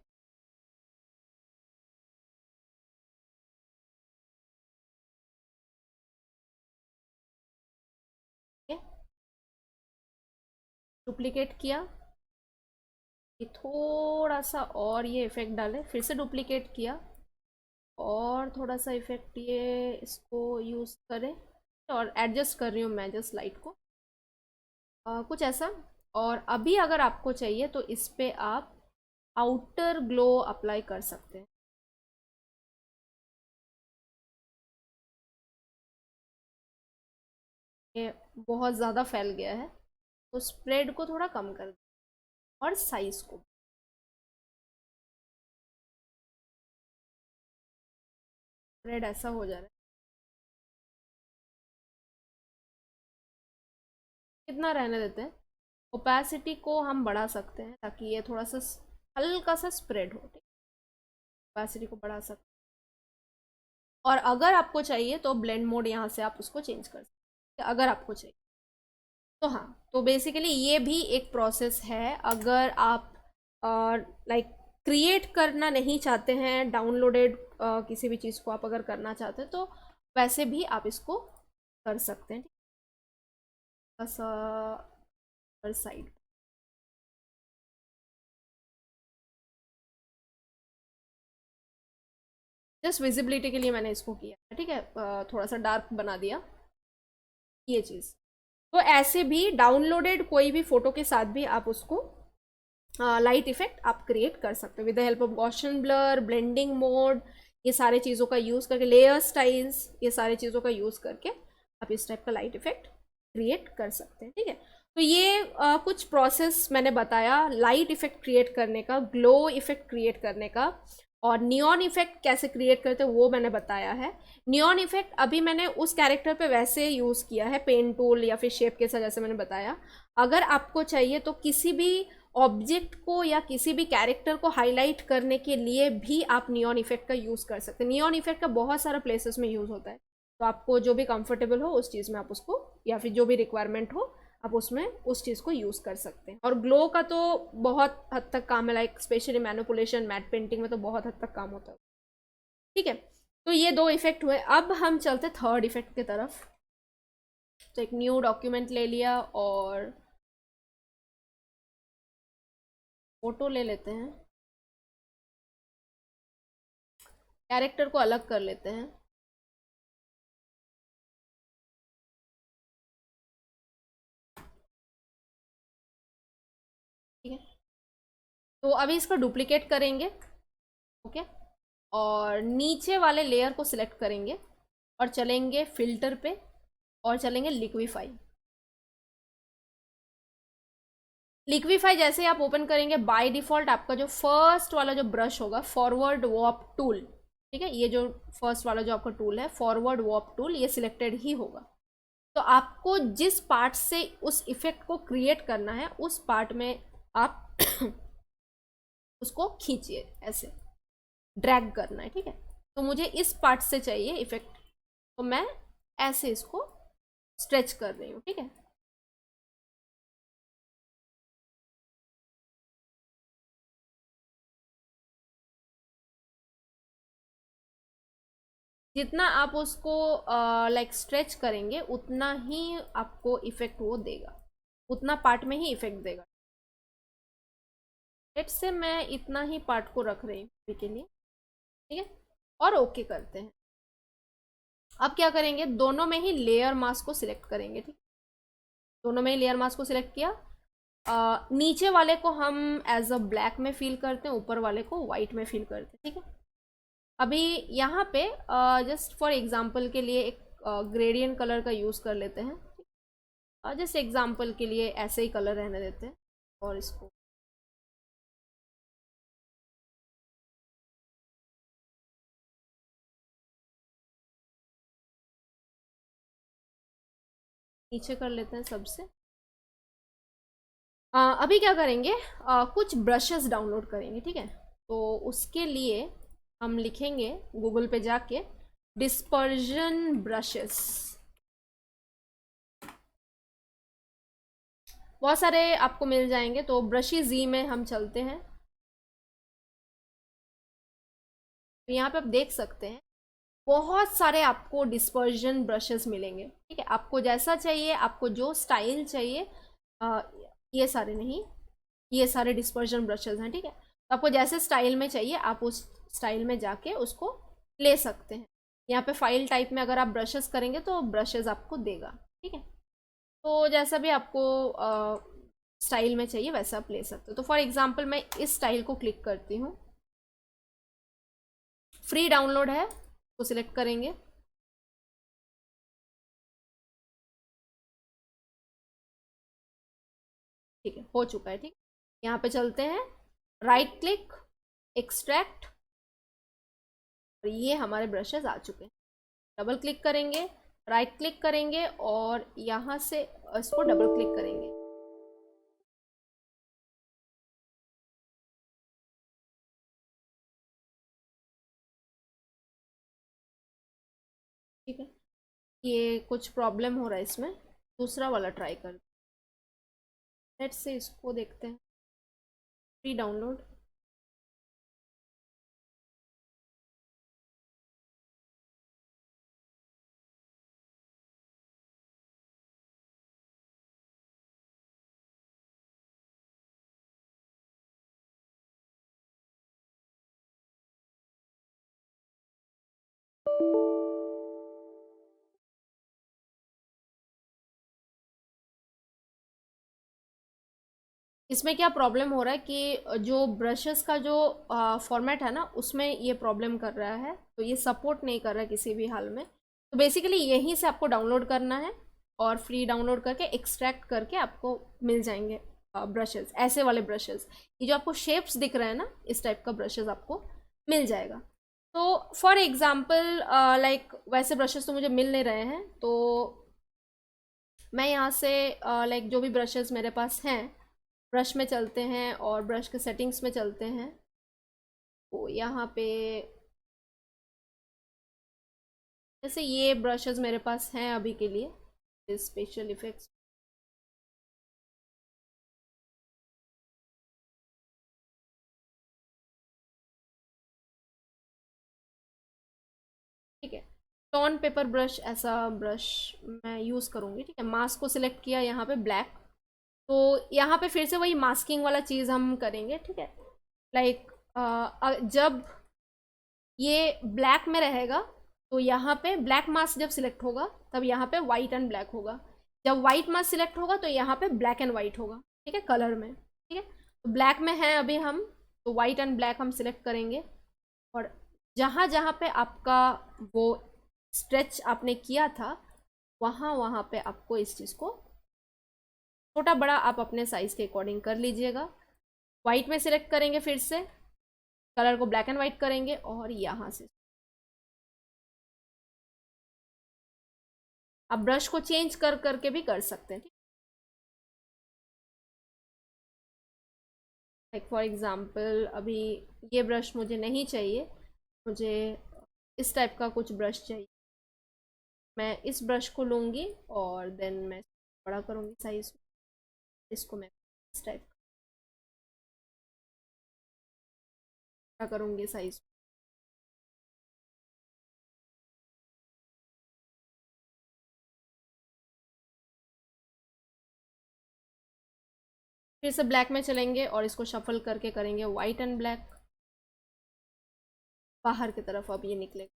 डुप्लीकेट किया, ये थोड़ा सा और ये इफेक्ट डाले, फिर से डुप्लीकेट किया और थोड़ा सा इफेक्ट ये इसको यूज़ करें और एडजस्ट कर रही हूँ मैं जस्ट लाइट को कुछ ऐसा। और अभी अगर आपको चाहिए तो इस पे आप आउटर ग्लो अप्लाई कर सकते हैं। ये बहुत ज़्यादा फैल गया है तो स्प्रेड को थोड़ा कम कर दें और साइज को। स्प्रेड ऐसा हो जा रहा है, कितना रहने देते हैं। ओपेसिटी को हम बढ़ा सकते हैं ताकि ये थोड़ा सा हल्का सा स्प्रेड हो। ओपेसिटी को बढ़ा सकते हैं और अगर आपको चाहिए तो ब्लेंड मोड यहाँ से आप उसको चेंज कर सकते हैं अगर आपको चाहिए तो। हाँ, तो बेसिकली ये भी एक प्रोसेस है। अगर आप लाइक क्रिएट करना नहीं चाहते हैं डाउनलोडेड किसी भी चीज़ को आप अगर करना चाहते हैं तो वैसे भी आप इसको कर सकते हैं। बस साइड जस्ट विजिबिलिटी के लिए मैंने इसको किया, ठीक है, थोड़ा सा डार्क बना दिया ये चीज़। तो ऐसे भी डाउनलोडेड कोई भी फोटो के साथ भी आप उसको लाइट इफेक्ट आप क्रिएट कर सकते हो with the help of Gaussian blur, blending mode, ये सारे चीज़ों का यूज़ करके, लेयर स्टाइल्स, ये सारे चीज़ों का यूज़ करके आप इस टाइप का लाइट इफेक्ट क्रिएट कर सकते हैं। ठीक है, तो ये कुछ प्रोसेस मैंने बताया लाइट इफेक्ट क्रिएट करने का, ग्लो इफेक्ट क्रिएट करने का, और नियॉन इफेक्ट कैसे क्रिएट करते हैं वो मैंने बताया है। नियॉन इफेक्ट अभी मैंने उस कैरेक्टर पे वैसे यूज़ किया है पेन टूल या फिर शेप के साथ जैसे मैंने बताया। अगर आपको चाहिए तो किसी भी ऑब्जेक्ट को या किसी भी कैरेक्टर को हाईलाइट करने के लिए भी आप नियॉन इफेक्ट का यूज़ कर सकते हैं। नियॉन इफेक्ट का बहुत सारा प्लेसेस में यूज़ होता है, तो आपको जो भी कंफर्टेबल हो उस चीज़ में आप उसको, या फिर जो भी रिक्वायरमेंट हो आप उसमें उस चीज़ को यूज़ कर सकते हैं। और ग्लो का तो बहुत हद तक काम है, like specially manipulation, matte painting में तो बहुत हद तक काम होता है। ठीक है, तो ये दो इफेक्ट हुए। अब हम चलते थर्ड इफेक्ट की तरफ। तो एक न्यू डॉक्यूमेंट ले लिया और फोटो ले लेते हैं, कैरेक्टर को अलग कर लेते हैं। ठीक है, तो अभी इसका डुप्लीकेट करेंगे। ओके, और नीचे वाले लेयर को सिलेक्ट करेंगे और चलेंगे फिल्टर पे और चलेंगे लिक्विफाई। लिक्विफाई जैसे ही आप ओपन करेंगे बाय डिफॉल्ट आपका जो फर्स्ट वाला जो ब्रश होगा, फॉरवर्ड वॉर्प टूल, ठीक है, ये जो फर्स्ट वाला जो आपका टूल है फॉरवर्ड वॉर्प टूल, ये सिलेक्टेड ही होगा। तो आपको जिस पार्ट से उस इफेक्ट को क्रिएट करना है उस पार्ट में आप उसको खींचिए, ऐसे ड्रैग करना है। ठीक है, तो मुझे इस पार्ट से चाहिए इफेक्ट, तो मैं ऐसे इसको स्ट्रेच कर रही हूँ। ठीक है, जितना आप उसको लाइक स्ट्रेच करेंगे उतना ही आपको इफेक्ट वो देगा, उतना पार्ट में ही इफेक्ट देगा। लेट से मैं इतना ही पार्ट को रख रही हूँ अभी के लिए, ठीक है, और ओके करते हैं। अब क्या करेंगे, दोनों में ही लेयर मास्क को सिलेक्ट करेंगे, ठीक, दोनों में ही लेयर मास्क को सिलेक्ट किया। नीचे वाले को हम एज अ ब्लैक में फील करते हैं, ऊपर वाले को वाइट में फील करते हैं, ठीक है। अभी यहाँ पे जस्ट फॉर एग्जांपल के लिए एक ग्रेडियंट कलर का यूज़ कर लेते हैं, जस्ट एग्जांपल के लिए ऐसे ही कलर रहने देते हैं और इसको नीचे कर लेते हैं सबसे। अभी क्या करेंगे, कुछ ब्रशेस डाउनलोड करेंगे, ठीक है। तो उसके लिए हम लिखेंगे गूगल पे जाके डिस्पर्जन ब्रशेस। बहुत सारे आपको मिल जाएंगे, तो ब्रशी जी में हम चलते हैं। तो यहाँ पे आप देख सकते हैं बहुत सारे आपको डिस्पर्जन ब्रशेस मिलेंगे, ठीक है। आपको जैसा चाहिए, आपको जो स्टाइल चाहिए, आ, ये सारे नहीं, ये सारे डिस्पर्जन ब्रशेस हैं, ठीक है। तो आपको जैसे स्टाइल में चाहिए आप उस स्टाइल में जाके उसको ले सकते हैं। यहाँ पे फाइल टाइप में अगर आप ब्रशेस करेंगे तो ब्रशेस आपको देगा, ठीक है। तो जैसा भी आपको स्टाइल में चाहिए वैसा आप ले सकते हो। तो फॉर एग्जांपल मैं इस स्टाइल को क्लिक करती हूँ, फ्री डाउनलोड है तो सिलेक्ट करेंगे, ठीक है, हो चुका है, ठीक। यहाँ पे चलते हैं, राइट क्लिक, एक्सट्रैक्ट, और ये हमारे ब्रशेस आ चुके हैं। डबल क्लिक करेंगे, राइट क्लिक करेंगे और यहाँ से इसको डबल क्लिक करेंगे, ठीक है। ये कुछ प्रॉब्लम हो रहा है इसमें, दूसरा वाला ट्राई कर, लेट्स से इसको देखते हैं, फ्री डाउनलोड। इसमें क्या प्रॉब्लम हो रहा है कि जो ब्रशेस का जो फॉर्मेट है ना उसमें ये प्रॉब्लम कर रहा है, तो ये सपोर्ट नहीं कर रहा है किसी भी हाल में। तो बेसिकली यहीं से आपको डाउनलोड करना है और फ्री डाउनलोड करके एक्सट्रैक्ट करके आपको मिल जाएंगे ब्रशेस, ऐसे वाले ब्रशेस। ये जो आपको शेप्स दिख रहे हैं ना, इस टाइप का ब्रशेस आपको मिल जाएगा। तो फॉर एग्जाम्पल लाइक वैसे ब्रशेस तो मुझे मिल नहीं रहे हैं, तो मैं यहाँ से लाइक जो भी ब्रशेस मेरे पास हैं, ब्रश में चलते हैं और ब्रश के सेटिंग्स में चलते हैं। तो यहाँ पे जैसे ये ब्रशेस मेरे पास हैं अभी के लिए स्पेशल इफेक्ट्स, ठीक है। टोन पेपर ब्रश ऐसा ब्रश मैं यूज़ करूँगी, ठीक है। मास्क को सिलेक्ट किया यहाँ पे ब्लैक, तो यहाँ पे फिर से वही मास्किंग वाला चीज़ हम करेंगे, ठीक है। लाइक जब ये ब्लैक में रहेगा तो यहाँ पे ब्लैक मास्क जब सिलेक्ट होगा तब यहाँ पे वाइट एंड ब्लैक होगा, जब वाइट मास्क सिलेक्ट होगा तो यहाँ पे ब्लैक एंड वाइट होगा, ठीक है, कलर में, ठीक है। तो ब्लैक में है अभी हम, तो वाइट एंड ब्लैक हम सिलेक्ट करेंगे और जहाँ जहाँ पे आपका वो स्ट्रेच आपने किया था वहाँ वहाँ पे आपको इस चीज़ को छोटा बड़ा आप अपने साइज़ के अकॉर्डिंग कर लीजिएगा। वाइट में सिलेक्ट करेंगे, फिर से कलर को ब्लैक एंड वाइट करेंगे और यहाँ से आप ब्रश को चेंज कर करके भी कर सकते हैं, ठीक। लाइक फॉर एग्जांपल अभी ये ब्रश मुझे नहीं चाहिए, मुझे इस टाइप का कुछ ब्रश चाहिए। मैं इस ब्रश को लूँगी और देन मैं बड़ा करूँगी साइज, इसको मैं इस टाइप का करूँगी साइज। फिर से ब्लैक में चलेंगे और इसको शफल करके करेंगे वाइट एंड ब्लैक, बाहर की तरफ अब ये निकलेगा।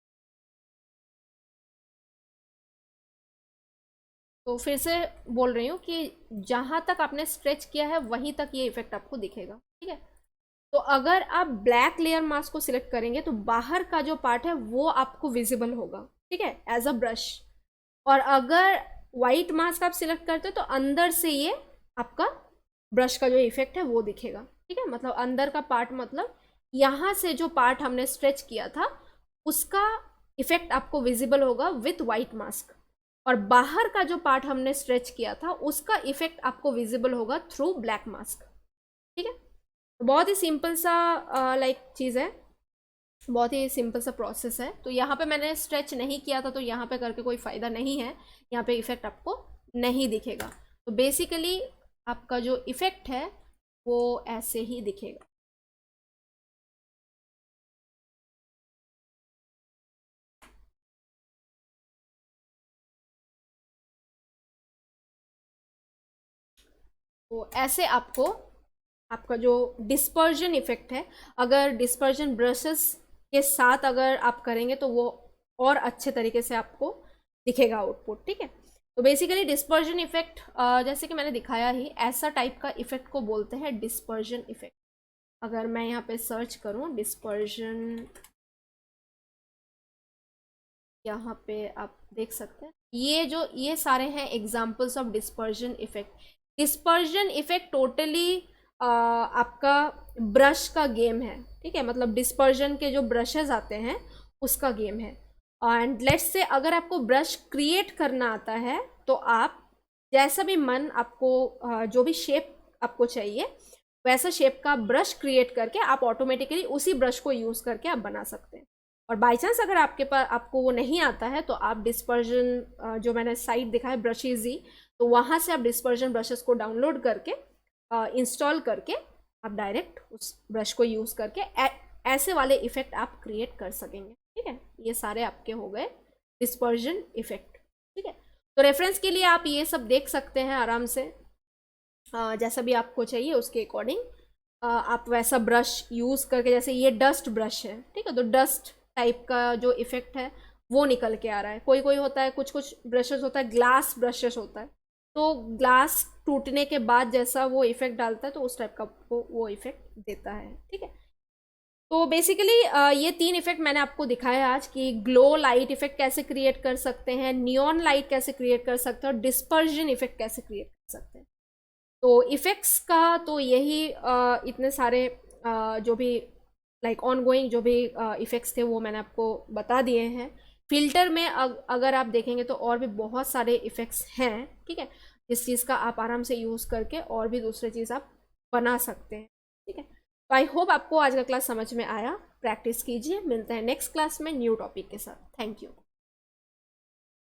तो फिर से बोल रही हूँ कि जहाँ तक आपने स्ट्रेच किया है वहीं तक ये इफेक्ट आपको दिखेगा, ठीक है। तो अगर आप ब्लैक लेयर मास्क को सिलेक्ट करेंगे तो बाहर का जो पार्ट है वो आपको विजिबल होगा, ठीक है, एज अ ब्रश। और अगर वाइट मास्क आप सिलेक्ट करते हो तो अंदर से ये आपका ब्रश का जो इफेक्ट है वो दिखेगा, ठीक है। मतलब अंदर का पार्ट, मतलब यहाँ से जो पार्ट हमने स्ट्रेच किया था उसका इफेक्ट आपको विजिबल होगा विथ वाइट मास्क, और बाहर का जो पार्ट हमने स्ट्रेच किया था उसका इफेक्ट आपको विजिबल होगा थ्रू ब्लैक मास्क, ठीक है। तो बहुत ही सिंपल सा चीज़ है, बहुत ही सिंपल सा प्रोसेस है। तो यहाँ पे मैंने स्ट्रेच नहीं किया था तो यहाँ पे करके कोई फ़ायदा नहीं है, यहाँ पे इफेक्ट आपको नहीं दिखेगा। तो बेसिकली आपका जो इफेक्ट है वो ऐसे ही दिखेगा। तो ऐसे आपको आपका जो डिस्पर्जन इफेक्ट है, अगर डिस्पर्जन ब्रशेस के साथ अगर आप करेंगे तो वो और अच्छे तरीके से आपको दिखेगा आउटपुट, ठीक है। तो बेसिकली डिस्पर्जन इफेक्ट, जैसे कि मैंने दिखाया ही, ऐसा टाइप का इफेक्ट को बोलते हैं डिस्पर्जन इफेक्ट। अगर मैं यहाँ पे सर्च करूँ डिस्पर्जन, यहाँ पे आप देख सकते हैं ये सारे हैं examples of dispersion effect. Dispersion effect totally आपका ब्रश का गेम है, ठीक है। मतलब डिस्पर्जन के जो ब्रशेज आते हैं उसका गेम है। एंड लेट्स से अगर आपको ब्रश क्रिएट करना आता है तो आप जैसा भी मन आपको जो भी शेप आपको चाहिए वैसा शेप का ब्रश क्रिएट करके आप ऑटोमेटिकली उसी ब्रश को यूज़ करके आप बना सकते हैं। और बाई चांस अगर आपके पास आपको वो नहीं आता है तो आप डिस्पर्जन, जो मैंने साइट दिखा है ब्रशेज़ी, तो वहाँ से आप डिस्पर्जन ब्रशेस को डाउनलोड करके इंस्टॉल करके आप डायरेक्ट उस ब्रश को यूज़ करके ऐसे वाले इफ़ेक्ट आप क्रिएट कर सकेंगे, ठीक है। ये सारे आपके हो गए डिस्पर्जन इफ़ेक्ट, ठीक है। तो रेफरेंस के लिए आप ये सब देख सकते हैं आराम से, जैसा भी आपको चाहिए उसके अकॉर्डिंग आप वैसा ब्रश यूज़ करके, जैसे ये डस्ट ब्रश है, ठीक है, तो डस्ट टाइप का जो इफ़ेक्ट है वो निकल के आ रहा है। कोई कोई होता है, कुछ कुछ ब्रशेस होता है ग्लास ब्रशेस होता है, तो ग्लास टूटने के बाद जैसा वो इफ़ेक्ट डालता है तो उस टाइप का वो इफ़ेक्ट देता है, ठीक है। तो बेसिकली ये 3 इफ़ेक्ट मैंने आपको दिखाया आज कि ग्लो लाइट इफ़ेक्ट कैसे क्रिएट कर सकते हैं, नियॉन लाइट कैसे क्रिएट कर सकते हैं, और डिस्पर्जन इफ़ेक्ट कैसे क्रिएट कर सकते हैं। तो इफ़ेक्ट्स का तो यही इतने सारे जो भी ऑनगोइंग जो भी इफ़ेक्ट्स थे वो मैंने आपको बता दिए हैं। फ़िल्टर में अगर आप देखेंगे तो और भी बहुत सारे इफ़ेक्ट्स हैं, ठीक है, जिस चीज़ का आप आराम से यूज़ करके और भी दूसरी चीज़ आप बना सकते हैं, ठीक है। तो आई होप आपको आज का क्लास समझ में आया। प्रैक्टिस कीजिए, मिलते हैं नेक्स्ट क्लास में न्यू टॉपिक के साथ। Thank you.